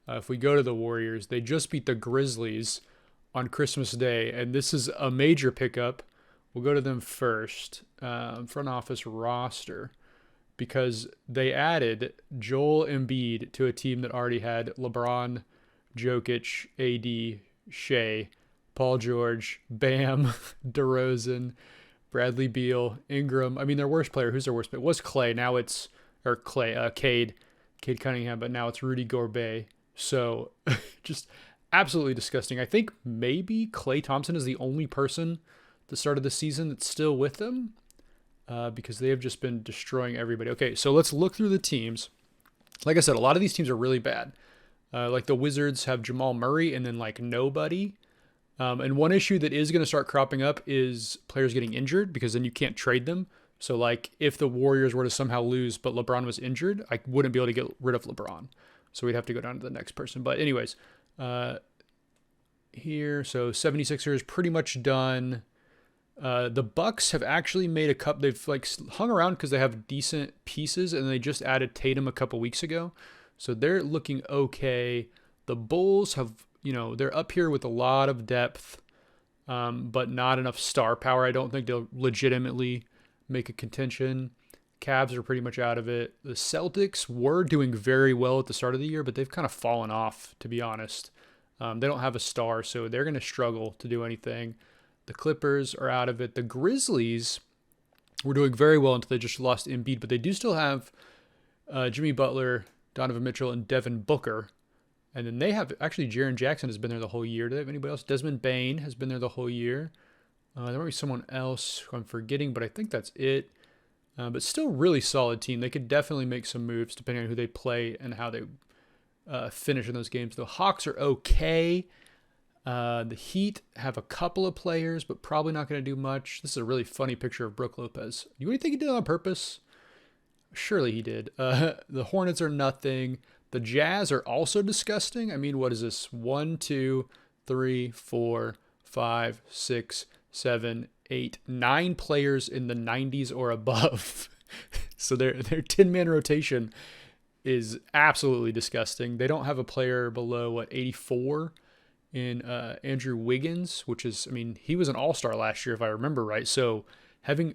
If we go to the Warriors, they just beat the Grizzlies on Christmas Day, and this is a major pickup. We'll go to them first. Front office roster, because they added Joel Embiid to a team that already had LeBron, Jokic, AD, Shea, Paul George, Bam, DeRozan, Bradley Beal, Ingram. I mean, their worst player, who's their worst player? It was Cade. Cade Cunningham, but now it's Rudy Gobert. So just absolutely disgusting. I think maybe Klay Thompson is the only person at the start of the season that's still with them. Because they have just been destroying everybody. Okay, so let's look through the teams. Like I said, a lot of these teams are really bad. The Wizards have Jamal Murray and then nobody. And one issue that is going to start cropping up is players getting injured, because then you can't trade them. So if the Warriors were to somehow lose but LeBron was injured, I wouldn't be able to get rid of LeBron. So we'd have to go down to the next person. But anyways, here, so 76ers pretty much done. The Bucks have actually made a cup. They've hung around because they have decent pieces, and they just added Tatum a couple weeks ago, so they're looking okay. The Bulls have, they're up here with a lot of depth, but not enough star power. I don't think they'll legitimately make a contention. Cavs are pretty much out of it. The Celtics were doing very well at the start of the year, but they've kind of fallen off, to be honest. They don't have a star, so they're going to struggle to do anything. The Clippers are out of it. The Grizzlies were doing very well until they just lost Embiid, but they do still have Jimmy Butler, Donovan Mitchell, and Devin Booker. And then they have, actually, Jaren Jackson has been there the whole year. Do they have anybody else? Desmond Bane has been there the whole year. There might be someone else who I'm forgetting, but I think that's it. But still really solid team. They could definitely make some moves depending on who they play and how they finish in those games. The Hawks are okay. The Heat have a couple of players, but probably not going to do much. This is a really funny picture of Brook Lopez. Do you think he did it on purpose? Surely he did. The Hornets are nothing. The Jazz are also disgusting. I mean, what is this? 1, 2, 3, 4, 5, 6, 7, 8, 9 players in the 90s or above. So their 10-man rotation is absolutely disgusting. They don't have a player below, 84 in Andrew Wiggins, which is, I mean, he was an all-star last year, if I remember right. So having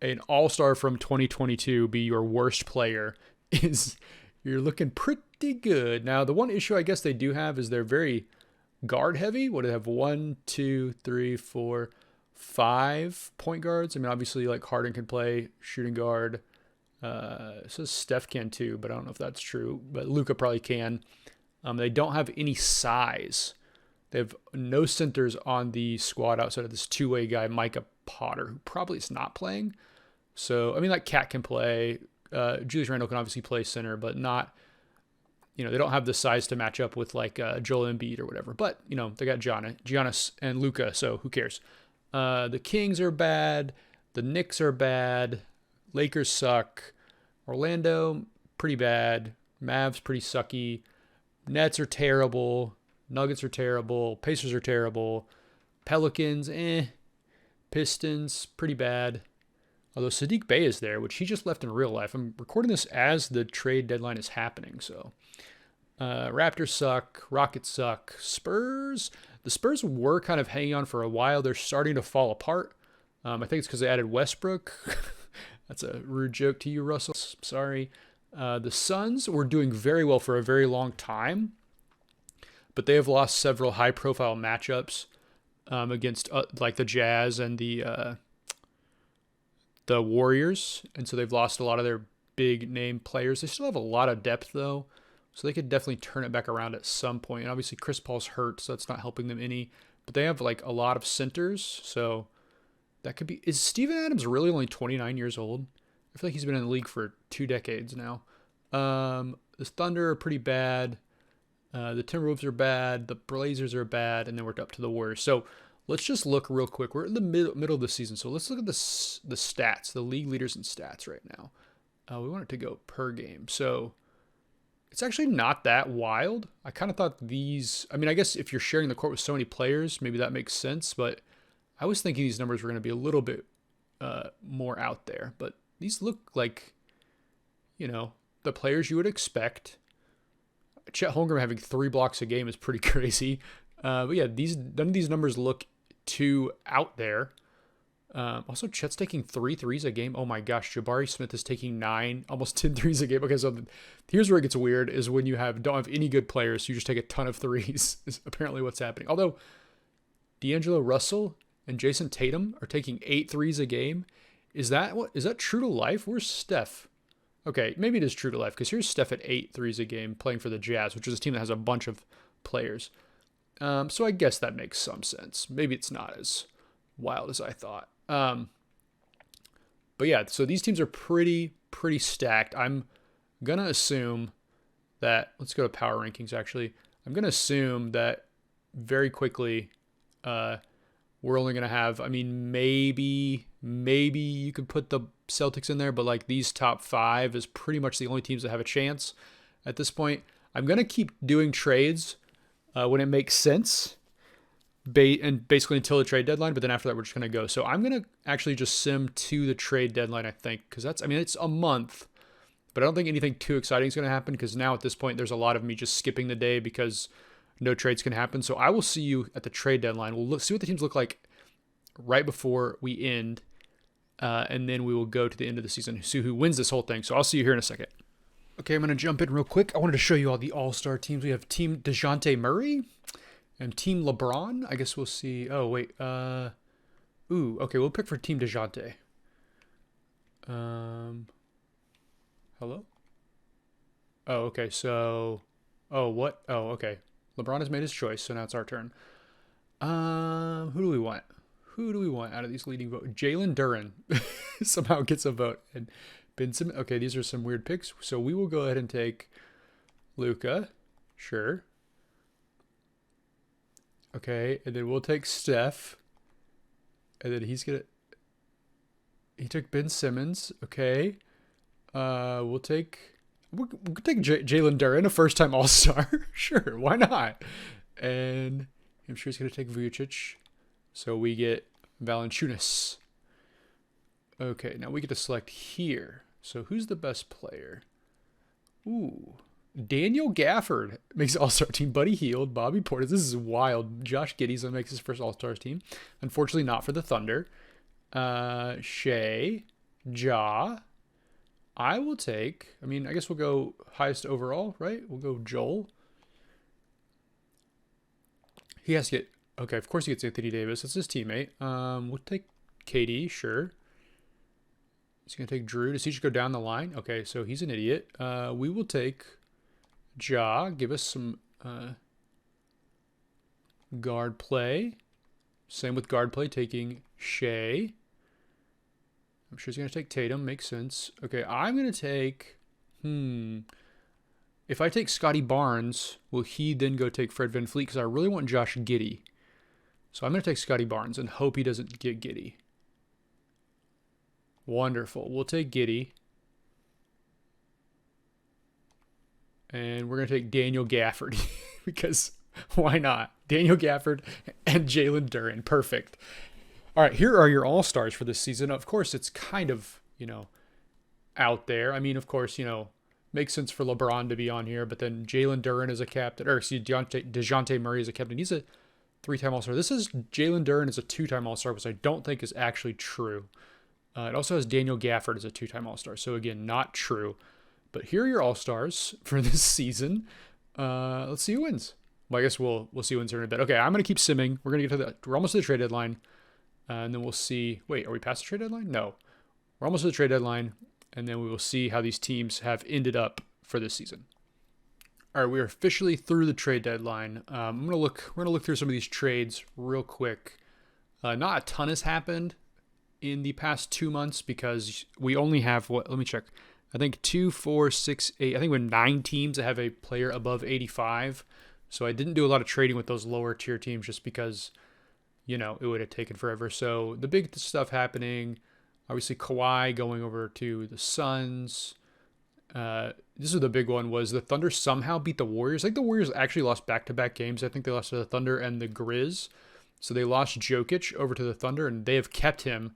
an all-star from 2022 be your worst player is, you're looking pretty good. Now, the one issue I guess they do have is they're very guard heavy. What do they have? 1, 2, 3, 4, 5 point guards. I mean, obviously, like Harden can play shooting guard. It says Steph can too, but I don't know if that's true. But Luka probably can. They don't have any size. They have no centers on the squad outside of this two-way guy, Micah Potter, who probably is not playing. So, I mean, like Cat can play. Julius Randle can obviously play center, but not, they don't have the size to match up with like Joel Embiid or whatever. But, they got Giannis and Luka, so who cares? The Kings are bad. The Knicks are bad. Lakers suck. Orlando, pretty bad. Mavs, pretty sucky. Nets are terrible. Nuggets are terrible. Pacers are terrible. Pelicans, Pistons, pretty bad. Although Sadiq Bey is there, which he just left in real life. I'm recording this as the trade deadline is happening. So Raptors suck. Rockets suck. Spurs. The Spurs were kind of hanging on for a while. They're starting to fall apart. I think it's because they added Westbrook. That's a rude joke to you, Russell. Sorry. The Suns were doing very well for a very long time, but they have lost several high-profile matchups against like the Jazz and the Warriors, and so they've lost a lot of their big-name players. They still have a lot of depth, though, so they could definitely turn it back around at some point. And obviously, Chris Paul's hurt, so that's not helping them any. But they have like a lot of centers, so that could be. Is Steven Adams really only 29 years old? I feel like he's been in the league for 2 decades now. The Thunder are pretty bad. The Timberwolves are bad. The Blazers are bad. And then we're up to the Warriors. So let's just look real quick. We're in the middle of the season. So let's look at the stats, the league leaders in stats right now. We want it to go per game. So it's actually not that wild. I kind of thought I guess if you're sharing the court with so many players, maybe that makes sense. But I was thinking these numbers were going to be a little bit more out there. But these look like, the players you would expect. Chet Holmgren having 3 blocks a game is pretty crazy. But yeah, none of these numbers look too out there. Also, Chet's taking 3 threes a game. Oh my gosh, Jabari Smith is taking 9, almost 10 threes a game. Okay, so here's where it gets weird, is when you don't have any good players, so you just take a ton of threes, is apparently what's happening. Although, D'Angelo Russell and Jason Tatum are taking 8 threes a game. Is that true to life? Where's Steph? Okay, maybe it is true to life, because here's Steph at 8 threes a game playing for the Jazz, which is a team that has a bunch of players. So I guess that makes some sense. Maybe it's not as wild as I thought. But yeah, so these teams are pretty stacked. I'm going to assume that, let's go to power rankings actually. I'm going to assume that very quickly we're only going to have, maybe you could put the Celtics in there, but like these top 5 is pretty much the only teams that have a chance at this point. I'm going to keep doing trades when it makes sense, and basically until the trade deadline, but then after that, we're just going to go. So I'm going to actually just sim to the trade deadline, I think, because it's a month, but I don't think anything too exciting is going to happen, because now at this point, there's a lot of me just skipping the day because no trades can happen. So I will see you at the trade deadline. We'll see what the teams look like right before we end, and then we will go to the end of the season, see who wins this whole thing. So I'll see you here in a second. Okay, I'm going to jump in real quick. I wanted to show you all the all-star teams. We have Team DeJounte Murray and Team LeBron. I guess we'll see. Oh, wait. Okay, we'll pick for Team DeJounte. Hello? Oh, okay. So, oh, what? Oh, okay. LeBron has made his choice, so now it's our turn. Who do we want? Who do we want out of these leading votes? Jalen Duren somehow gets a vote, and Ben Simmons. Okay, these are some weird picks. So we will go ahead and take Luca. Sure. Okay, and then we'll take Steph, and then he took Ben Simmons. Okay. We'll take Jalen Duren, a first-time All-Star. Sure, why not? And I'm sure he's gonna take Vucic. So we get Valanciunas. Okay, now we get to select here. So who's the best player? Ooh, Daniel Gafford makes All-Star team. Buddy Hield, Bobby Portis. This is wild. Josh Giddey makes his first All-Stars team. Unfortunately, not for the Thunder. Shea, Ja. I will take. I mean, I guess we'll go highest overall, right? We'll go Joel. He has to get. Okay, of course he gets Anthony Davis. That's his teammate. We'll take KD, sure. He's gonna take Drew. Does he just go down the line? Okay, so he's an idiot. We will take Ja. Give us some guard play. Same with guard play, taking Shea. I'm sure he's going to take Tatum. Makes sense. Okay, I'm going to take... If I take Scotty Barnes, will he then go take Fred VanVleet? Because I really want Josh Giddey. So I'm going to take Scotty Barnes and hope he doesn't get Giddey. Wonderful. We'll take Giddey. And we're going to take Daniel Gafford. Because why not? Daniel Gafford and Jalen Duren. Perfect. All right, here are your all-stars for this season. Of course, it's kind of, out there. I mean, of course, makes sense for LeBron to be on here, but then Jalen Duren is a captain, or excuse me, DeJounte Murray is a captain. He's a 3-time All-Star. This is Jalen Duren is a 2-time All-Star, which I don't think is actually true. It also has Daniel Gafford as a 2-time All-Star. So, again, not true. But here are your All-Stars for this season. Let's see who wins. Well, I guess we'll see who wins here in a bit. Okay, I'm going to keep simming. We're almost to the trade deadline. And then we'll see. Wait, are we past the trade deadline? No. We're almost to the trade deadline. And then we will see how these teams have ended up for this season. All right, we are officially through the trade deadline. We're gonna look through some of these trades real quick. Not a ton has happened in the past 2 months because we only have what? Let me check. I think 2, 4, 6, 8. I think we have 9 teams that have a player above 85. So I didn't do a lot of trading with those lower tier teams just because, it would have taken forever. So the big stuff happening, obviously Kawhi going over to the Suns. This is the big one, was the Thunder somehow beat the Warriors. I think the Warriors actually lost back-to-back games. I think they lost to the Thunder and the Grizz. So they lost Jokic over to the Thunder, and they have kept him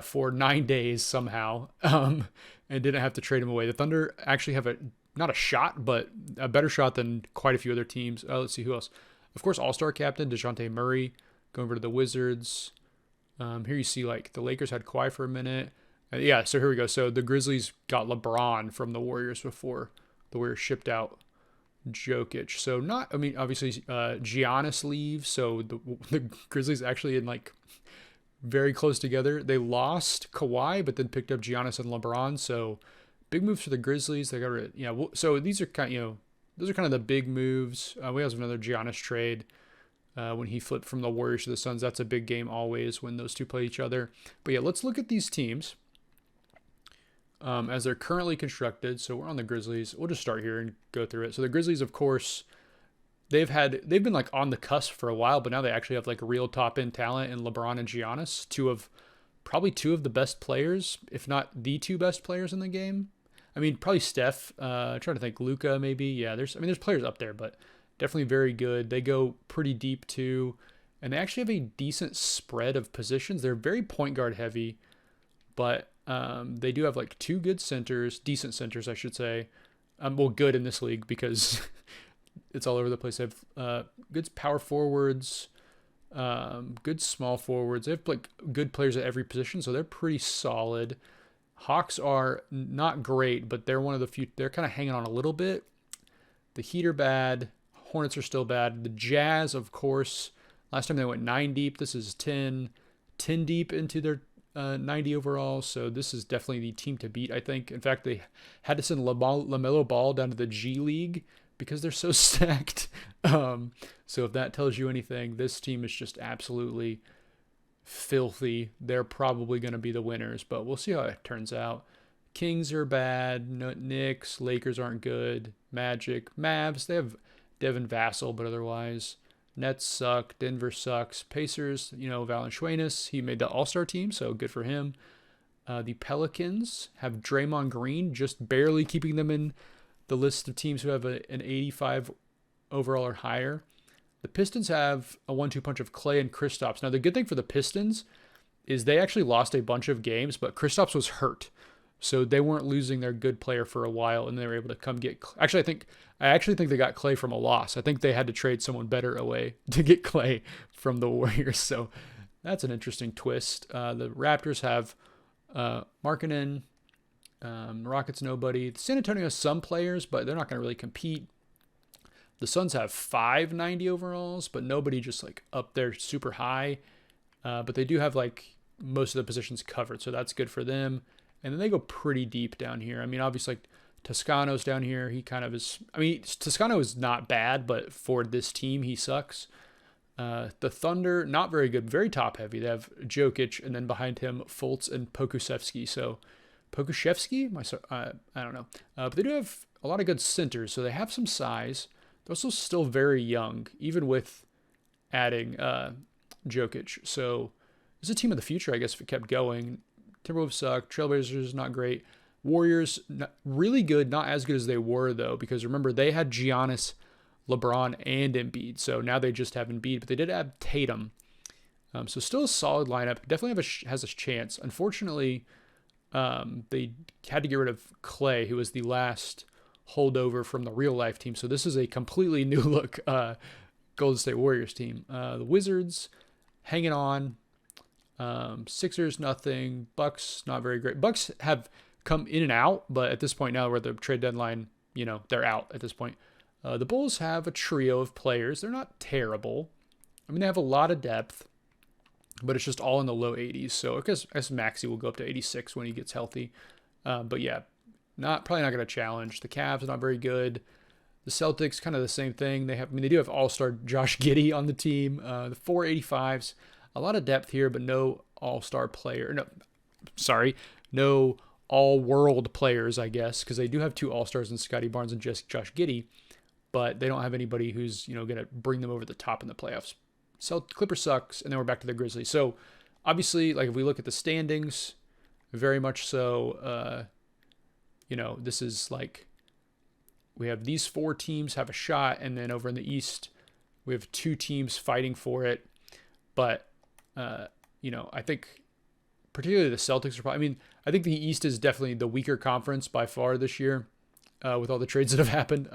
for 9 days somehow and didn't have to trade him away. The Thunder actually have not a shot, but a better shot than quite a few other teams. Let's see who else. Of course, All-Star captain DeJounte Murray going over to the Wizards. Here you see the Lakers had Kawhi for a minute. Yeah, so here we go. So the Grizzlies got LeBron from the Warriors before the Warriors shipped out Jokic. So obviously Giannis leaves. So the Grizzlies actually in very close together. They lost Kawhi, but then picked up Giannis and LeBron. So big moves for the Grizzlies. They got so these are those are kind of the big moves. We have another Giannis trade. When he flipped from the Warriors to the Suns. That's a big game always when those two play each other. But yeah, let's look at these teams as they're currently constructed. So we're on the Grizzlies. We'll just start here and go through it. So the Grizzlies, of course, they've been on the cusp for a while, but now they actually have real top end talent in LeBron and Giannis, probably two of the best players, if not the 2 best players in the game. I mean, probably Steph. I'm trying to think, Luka maybe. Yeah, there's players up there, but definitely very good. They go pretty deep too, and they actually have a decent spread of positions. They're very point guard heavy, but they do have 2 good centers, decent centers, I should say. Good in this league because it's all over the place. They have good power forwards, good small forwards. They have good players at every position, so they're pretty solid. Hawks are not great, but they're one of the few. They're kind of hanging on a little bit. The Heat are bad. Hornets are still bad. The Jazz, of course, last time they went 9 deep. This is 10 deep into their 90 overall, so this is definitely the team to beat, I think. In fact, they had to send LaMelo Ball down to the G League because they're so stacked. So if that tells you anything, this team is just absolutely filthy. They're probably going to be the winners, but we'll see how it turns out. Kings are bad. Knicks, Lakers aren't good. Magic, Mavs, they have Devin Vassell, but otherwise, Nets suck. Denver sucks. Pacers, Valanciunas, he made the All-Star team, so good for him. The Pelicans have Draymond Green, just barely keeping them in the list of teams who have an 85 overall or higher. The Pistons have a 1-2 punch of Clay and Kristaps. Now, the good thing for the Pistons is they actually lost a bunch of games, but Kristaps was hurt. So they weren't losing their good player for a while, and they were able to come get. Actually, I actually think they got Clay from a loss. I think they had to trade someone better away to get Clay from the Warriors. So that's an interesting twist. The Raptors have Markkanen, Rockets nobody. San Antonio has some players, but they're not going to really compete. The Suns have 590 overalls, but nobody just like up there super high. But they do have like most of the positions covered, so that's good for them. And then they go pretty deep down here. I mean, obviously, like Toscano's down here. He kind of is. I mean, Toscano is not bad, but for this team, he sucks. The Thunder, not very good, very top heavy. They have Jokic, and then behind him, Fultz and Pokusevski. So, Pokushevsky? I don't know. But they do have a lot of good centers, so they have some size. They're also still very young, even with adding Jokic. So, it's a team of the future, I guess, if it kept going. Timberwolves suck. Trailblazers not great. Warriors really good, not as good as they were though, because remember they had Giannis, LeBron, and Embiid. So now they just have Embiid, but they did have Tatum. So still a solid lineup. Definitely has a chance. Unfortunately, they had to get rid of Clay, who was the last holdover from the real life team. So this is a completely new look Golden State Warriors team. The Wizards hanging on. Sixers nothing. Bucks not very great. Bucks have come in and out, but at this point now, where the trade deadline, they're out at this point. The Bulls have a trio of players. They're not terrible. I mean, they have a lot of depth, but it's just all in the low 80s. So I guess Maxey will go up to 86 when he gets healthy. But yeah, probably not going to challenge. The Cavs are not very good. The Celtics, kind of the same thing. They do have all-star Josh Giddey on the team. The 485s. A lot of depth here, but no all-star player. No all-world players, I guess, because they do have 2 all-stars in Scotty Barnes and just Josh Giddey, but they don't have anybody who's going to bring them over the top in the playoffs. So Clippers sucks, and then we're back to the Grizzlies. So obviously, like if we look at the standings, very much so. This is like we have these 4 teams have a shot, and then over in the East, we have 2 teams fighting for it, but. I think particularly the Celtics are probably, I think the East is definitely the weaker conference by far this year with all the trades that have happened.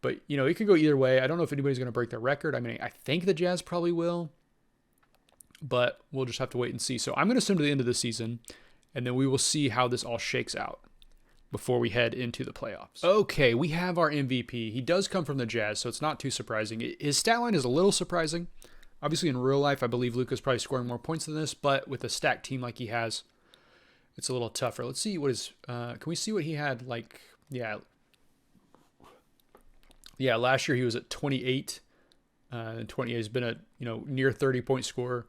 But, it could go either way. I don't know if anybody's going to break their record. I think the Jazz probably will, but we'll just have to wait and see. So I'm going to assume to the end of the season, and then we will see how this all shakes out before we head into the playoffs. Okay, we have our MVP. He does come from the Jazz, so it's not too surprising. His stat line is a little surprising. Obviously, in real life, I believe Luka's probably scoring more points than this, but with a stacked team like he has, it's a little tougher. Let's see what his. Can we see what he had? Like, yeah, last year he was at 28. And 28 has been a near 30-point scorer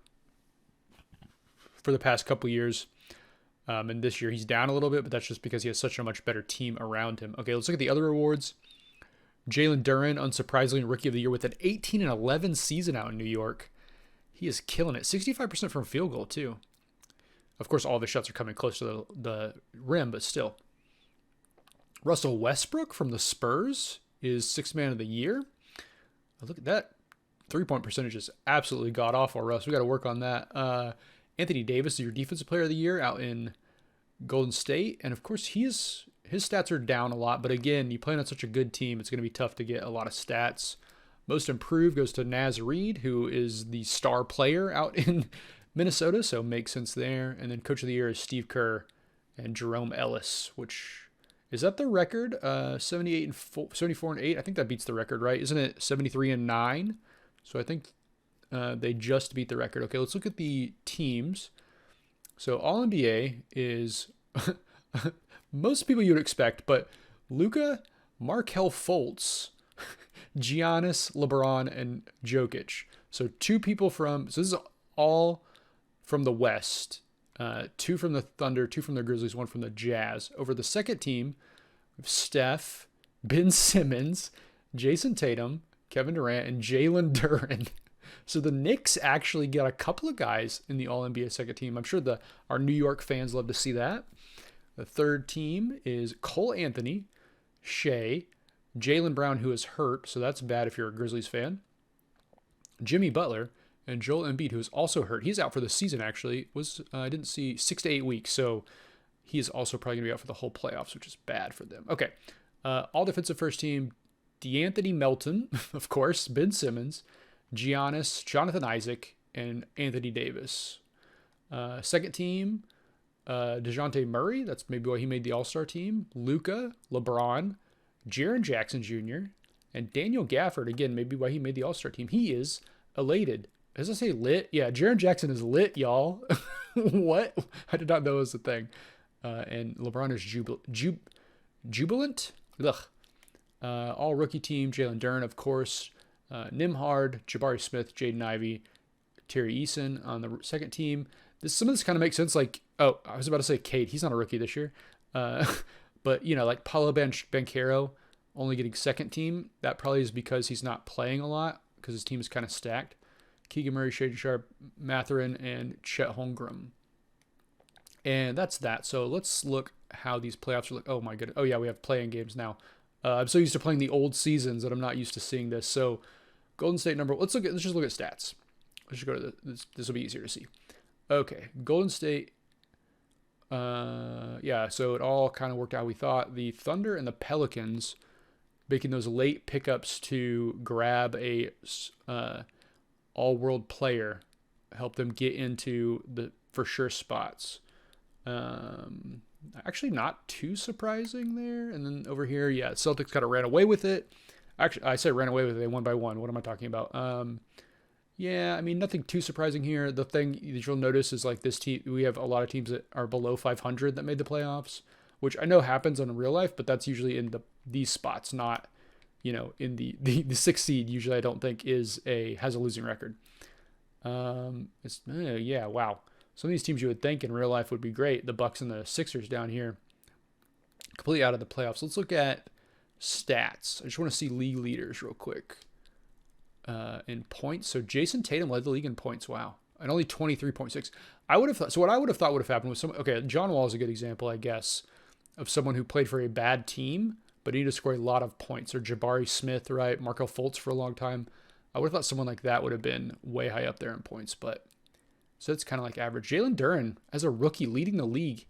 for the past couple years. And this year he's down a little bit, but that's just because he has such a much better team around him. Okay, let's look at the other awards. Jalen Duren, unsurprisingly, Rookie of the Year with an 18-11 season out in New York. He is killing it. 65% from field goal, too. Of course, all of his shots are coming close to the rim, but still. Russell Westbrook from the Spurs is 6th Man of the Year. Look at that. 3-point percentage is absolutely god-awful, Russ. We got to work on that. Anthony Davis is your Defensive Player of the Year out in Golden State. And, of course, his stats are down a lot, but again, you play on such a good team, it's going to be tough to get a lot of stats. Most improved goes to Naz Reid, who is the star player out in Minnesota, so makes sense there. And then Coach of the Year is Steve Kerr and Jerome Ellis, which is that the record? 74-8. I think that beats the record, right? Isn't it 73-9? So I think they just beat the record. Okay, let's look at the teams. So All NBA is most people you would expect, but Luka, Markelle Fultz, Giannis, LeBron, and Jokic. So two people from, so this is all from the West. Two from the Thunder, two from the Grizzlies, one from the Jazz. Over the second team, Steph, Ben Simmons, Jason Tatum, Kevin Durant, and Jalen Duren. So the Knicks actually got a couple of guys in the All-NBA second team. I'm sure our New York fans love to see that. The third team is Cole Anthony, Shea, Jaylen Brown, who is hurt, so that's bad if you're a Grizzlies fan, Jimmy Butler, and Joel Embiid, who is also hurt. He's out for the season, actually. I didn't see 6 to 8 weeks, so he is also probably going to be out for the whole playoffs, which is bad for them. Okay, all defensive first team, DeAnthony Melton, of course, Ben Simmons, Giannis, Jonathan Isaac, and Anthony Davis. Second team, DeJounte Murray. That's maybe why he made the All-Star team. Luka, LeBron, Jaren Jackson Jr., and Daniel Gafford. Again, maybe why he made the All-Star team. He is elated. As I say lit? Yeah, Jaren Jackson is lit, y'all. What? I did not know it was a thing. And LeBron is jubilant. Ugh. All rookie team, Jalen Duren, of course. Nimhard, Jabari Smith, Jaden Ivey, Terry Eason on the second team. Some of this kind of makes sense. Like, I was about to say Cade. He's not a rookie this year. But, like Paolo Banchero only getting second team. That probably is because he's not playing a lot because his team is kind of stacked. Keegan Murray, Shaden Sharp, Mathurin, and Chet Holmgren. And that's that. So let's look how these playoffs are like. Oh, my goodness. Oh, yeah, we have playing games now. I'm so used to playing the old seasons that I'm not used to seeing this. So Golden State number. Let's just look at stats. Let's just go to this will be easier to see. Okay, Golden State. Yeah, so it all kind of worked out how we thought. The Thunder and the Pelicans making those late pickups to grab a all-world player, help them get into the for sure spots. Actually, not too surprising there. And then over here, yeah, Celtics kind of ran away with it. Actually, I said ran away with it. They won by one. What am I talking about? Yeah, I mean, nothing too surprising here. The thing that you'll notice is like this team, we have a lot of teams that are below 500 that made the playoffs, which I know happens in real life, but that's usually in these spots, not, in the sixth seed. Usually I don't think has a losing record. Yeah, wow. Some of these teams you would think in real life would be great. The Bucks and the Sixers down here, completely out of the playoffs. Let's look at stats. I just want to see league leaders real quick. In points. So Jason Tatum led the league in points. Wow. And only 23.6. I would have thought, so what I would have thought would have happened was John Wall is a good example, I guess, of someone who played for a bad team, but needed to score a lot of points. Or Jabari Smith, right? Markelle Fultz for a long time. I would have thought someone like that would have been way high up there in points, but so it's kind of like average. Jalen Duren, as a rookie, leading the league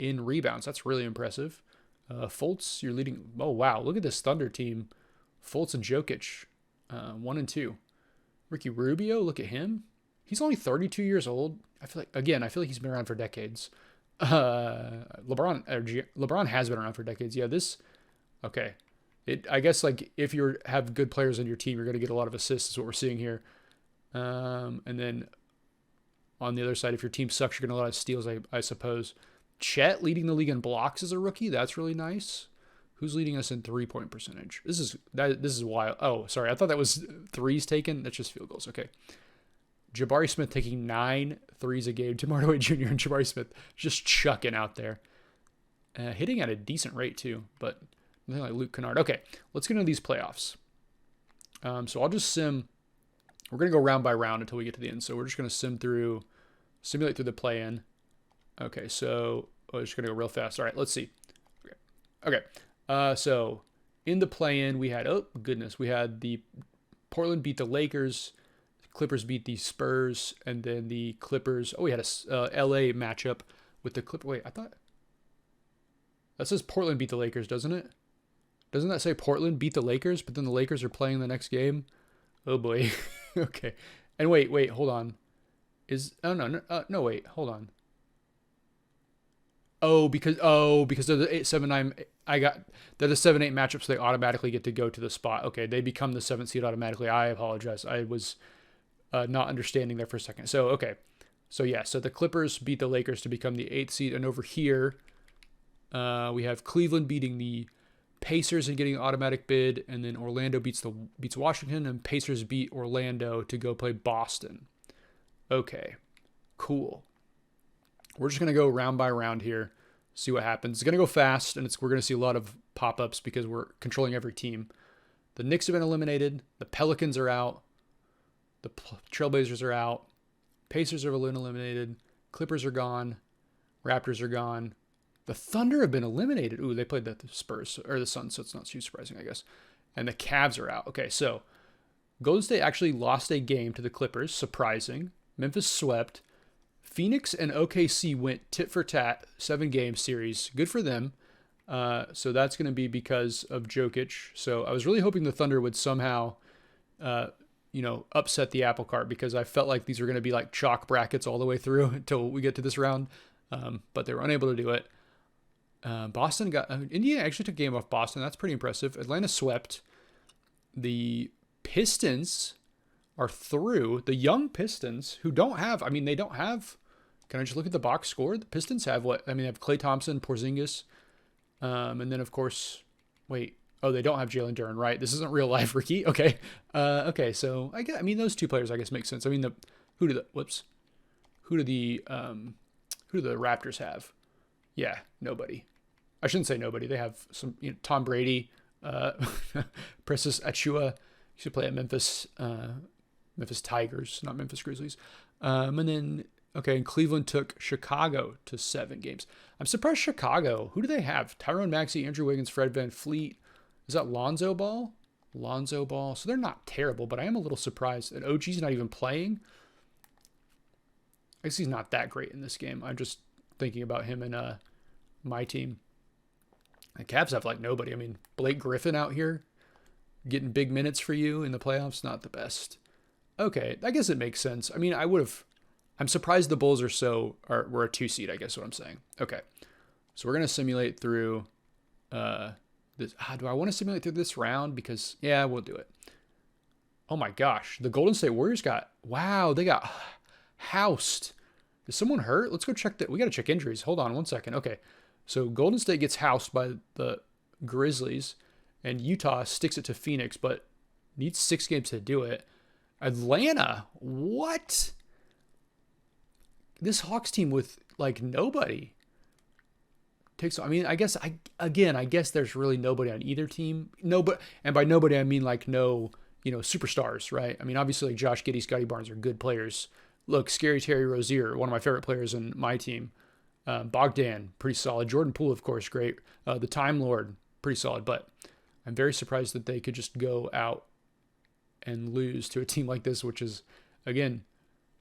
in rebounds. That's really impressive. Fultz, you're leading. Oh, wow. Look at this Thunder team. Fultz and Jokic. 1 and 2. Ricky Rubio, look at him. He's only 32 years old. I feel like he's been around for decades. LeBron has been around for decades. Yeah, okay. I guess like if you have good players on your team, you're going to get a lot of assists. Is what we're seeing here. And then on the other side, if your team sucks, you're going to get a lot of steals, I suppose. Chet leading the league in blocks as a rookie. That's really nice. Who's leading us in 3-point percentage? This is wild. Oh, sorry. I thought that was threes taken. That's just field goals. Okay. Jabari Smith taking 9 threes a game. Tim Hardaway Jr. and Jabari Smith just chucking out there. Hitting at a decent rate, too, but nothing like Luke Kennard. Okay, let's get into these playoffs. So I'll just sim. We're going to go round by round until we get to the end. So we're just going to simulate through the play-in. Okay, so we're just going to go real fast. All right, let's see. Okay. So in the play-in, we had the Portland beat the Lakers, Clippers beat the Spurs, and then the Clippers. Oh, we had a LA matchup with the Clippers. Wait, I thought that says Portland beat the Lakers, doesn't it? Doesn't that say Portland beat the Lakers? But then the Lakers are playing the next game. Oh boy. Okay. And wait, hold on. No, wait, hold on. Because they're the 8-7-9. They're the 7-8 matchup, so they automatically get to go to the spot. Okay, they become the 7th seed automatically. I apologize. I was not understanding there for a second. So okay, So yeah, so the Clippers beat the Lakers to become the 8th seed. And over here, we have Cleveland beating the Pacers and getting an automatic bid. And then Orlando beats Washington, and Pacers beat Orlando to go play Boston. Okay, cool. We're just going to go round by round here, see what happens. It's going to go fast, and we're going to see a lot of pop-ups because we're controlling every team. The Knicks have been eliminated. The Pelicans are out. The Trailblazers are out. Pacers are eliminated. Clippers are gone. Raptors are gone. The Thunder have been eliminated. Ooh, they played the Spurs or the Suns, so it's not too surprising, I guess. And the Cavs are out. Okay, so Golden State actually lost a game to the Clippers. Surprising. Memphis swept. Phoenix and OKC went tit for tat, 7-game series. Good for them. So that's going to be because of Jokic. So I was really hoping the Thunder would somehow, upset the apple cart, because I felt like these were going to be like chalk brackets all the way through until we get to this round. But they were unable to do it. Indiana actually took a game off Boston. That's pretty impressive. Atlanta swept. The Pistons are through. The young Pistons, who don't have, can I just look at the box score? The Pistons have they have Klay Thompson, Porzingis, and then of course, they don't have Jalen Duren, right? This isn't real life, Ricky. Okay. So those two players, I guess, make sense. Who do the Raptors have? Yeah, nobody. I shouldn't say nobody. They have some, Tom Brady, Precious Achua used to play at Memphis Tigers, not Memphis Grizzlies. And then, and Cleveland took Chicago to 7 games. I'm surprised Chicago, who do they have? Tyrone Maxey, Andrew Wiggins, Fred VanVleet. Is that Lonzo Ball? So they're not terrible, but I am a little surprised that OG's not even playing. I guess he's not that great in this game. I'm just thinking about him and my team. The Cavs have nobody. Blake Griffin out here getting big minutes for you in the playoffs, not the best. Okay, I guess it makes sense. I'm surprised the Bulls were a 2 seed, I guess what I'm saying. Okay, so we're going to simulate through this. Do I want to simulate through this round? Because, yeah, we'll do it. Oh my gosh, the Golden State Warriors they got housed. Is someone hurt? Let's go check that. We got to check injuries. Hold on 1 second. Okay, so Golden State gets housed by the Grizzlies, and Utah sticks it to Phoenix, but needs 6 games to do it. Atlanta, what? This Hawks team with nobody takes. I guess there's really nobody on either team. And by nobody I mean no, superstars, right? Obviously Josh Giddey, Scotty Barnes are good players. Look, Scary Terry Rozier, one of my favorite players in my team. Bogdan, pretty solid. Jordan Poole, of course, great. The Time Lord, pretty solid. But I'm very surprised that they could just go out and lose to a team like this, which is, again,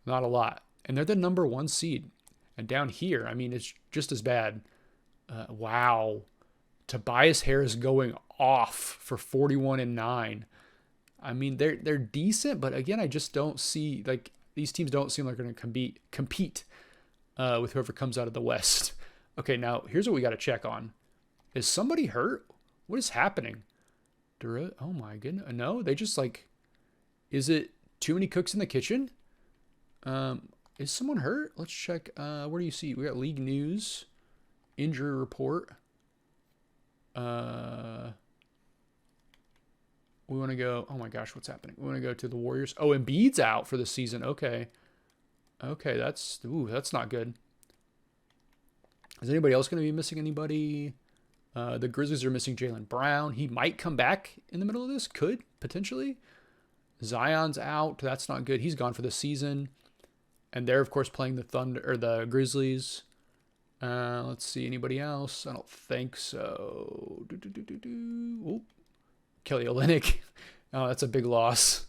not a lot. And they're the number 1 seed. And down here, it's just as bad. Wow. Tobias Harris going off for 41 and 9. They're decent, but again, I just don't see, these teams don't seem like they're going to compete with whoever comes out of the West. Okay, now here's what we got to check on. Is somebody hurt? What is happening? Oh my goodness. No, they just is it too many cooks in the kitchen? Is someone hurt? Let's check. Where do you see? We got league news, injury report. We want to go. Oh my gosh, what's happening? We want to go to the Warriors. Oh, Embiid's out for the season. Okay, that's not good. Is anybody else going to be missing anybody? The Grizzlies are missing Jaylen Brown. He might come back in the middle of this. Could potentially. Zion's out. That's not good. He's gone for the season. And they're, of course, playing the Thunder or the Grizzlies. Let's see. Anybody else? I don't think so. Ooh. Kelly Olynyk. Oh, that's a big loss.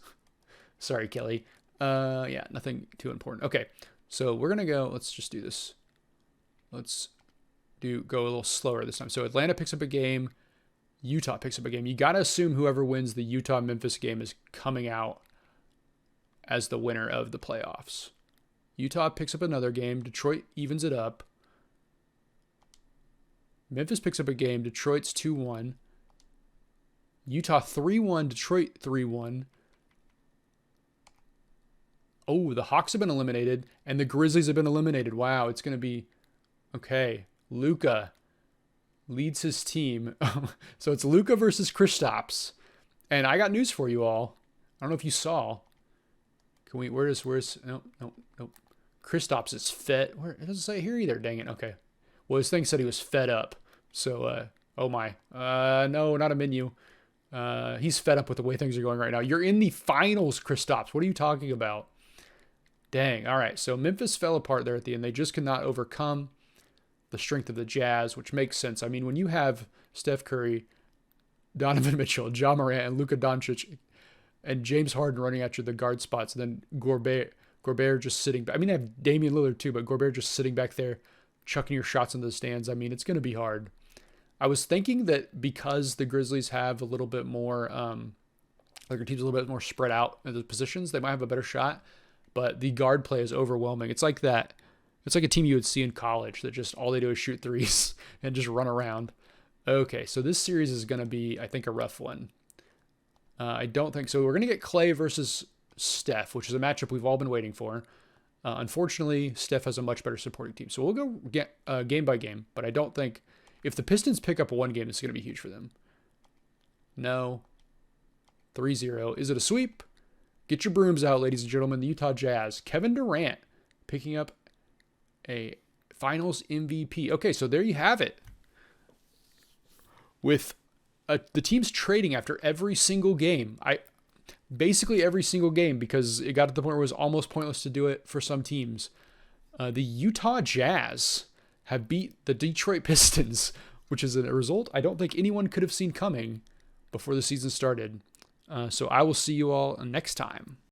Sorry, Kelly. Yeah, nothing too important. Okay, so we're going to go. Let's just do this. Let's go a little slower this time. So Atlanta picks up a game. Utah picks up a game. You got to assume whoever wins the Utah-Memphis game is coming out as the winner of the playoffs. Utah picks up another game. Detroit evens it up. Memphis picks up a game. Detroit's 2-1. Utah 3-1. Detroit 3-1. Oh, the Hawks have been eliminated, and the Grizzlies have been eliminated. Wow, it's going to be okay. Luka leads his team. So it's Luka versus Kristaps. And I got news for you all. I don't know if you saw. Can we, where's, no. Kristaps is fed. Where, it doesn't say here either, dang it. Okay. Well, his thing said he was fed up. So, oh my. No, not a menu. He's fed up with the way things are going right now. You're in the finals, Kristaps. What are you talking about? Dang. All right. So Memphis fell apart there at the end. They just could not overcome the strength of the Jazz, which makes sense. I mean, when you have Steph Curry, Donovan Mitchell, Ja Morant, and Luka Doncic, and James Harden running at you the guard spots, and then Gobert just sitting back. I mean, I have Damian Lillard too, but Gobert just sitting back there, chucking your shots into the stands. I mean, it's going to be hard. I was thinking that because the Grizzlies have a little bit more, like their team's a little bit more spread out in the positions, they might have a better shot. But the guard play is overwhelming. It's like that. It's like a team you would see in college that just all they do is shoot threes and just run around. Okay, so this series is going to be, I think, a rough one. I don't think so. We're going to get Clay versus Steph, which is a matchup we've all been waiting for. Unfortunately, Steph has a much better supporting team. So we'll go get game by game, but I don't think if the Pistons pick up one game, it's going to be huge for them. No. 3-0. Is it a sweep? Get your brooms out, ladies and gentlemen. The Utah Jazz. Kevin Durant picking up a finals MVP. Okay, so there you have it. With the teams trading after every single game. Basically every single game, because it got to the point where it was almost pointless to do it for some teams. The Utah Jazz have beat the Detroit Pistons, which is a result I don't think anyone could have seen coming before the season started. So I will see you all next time.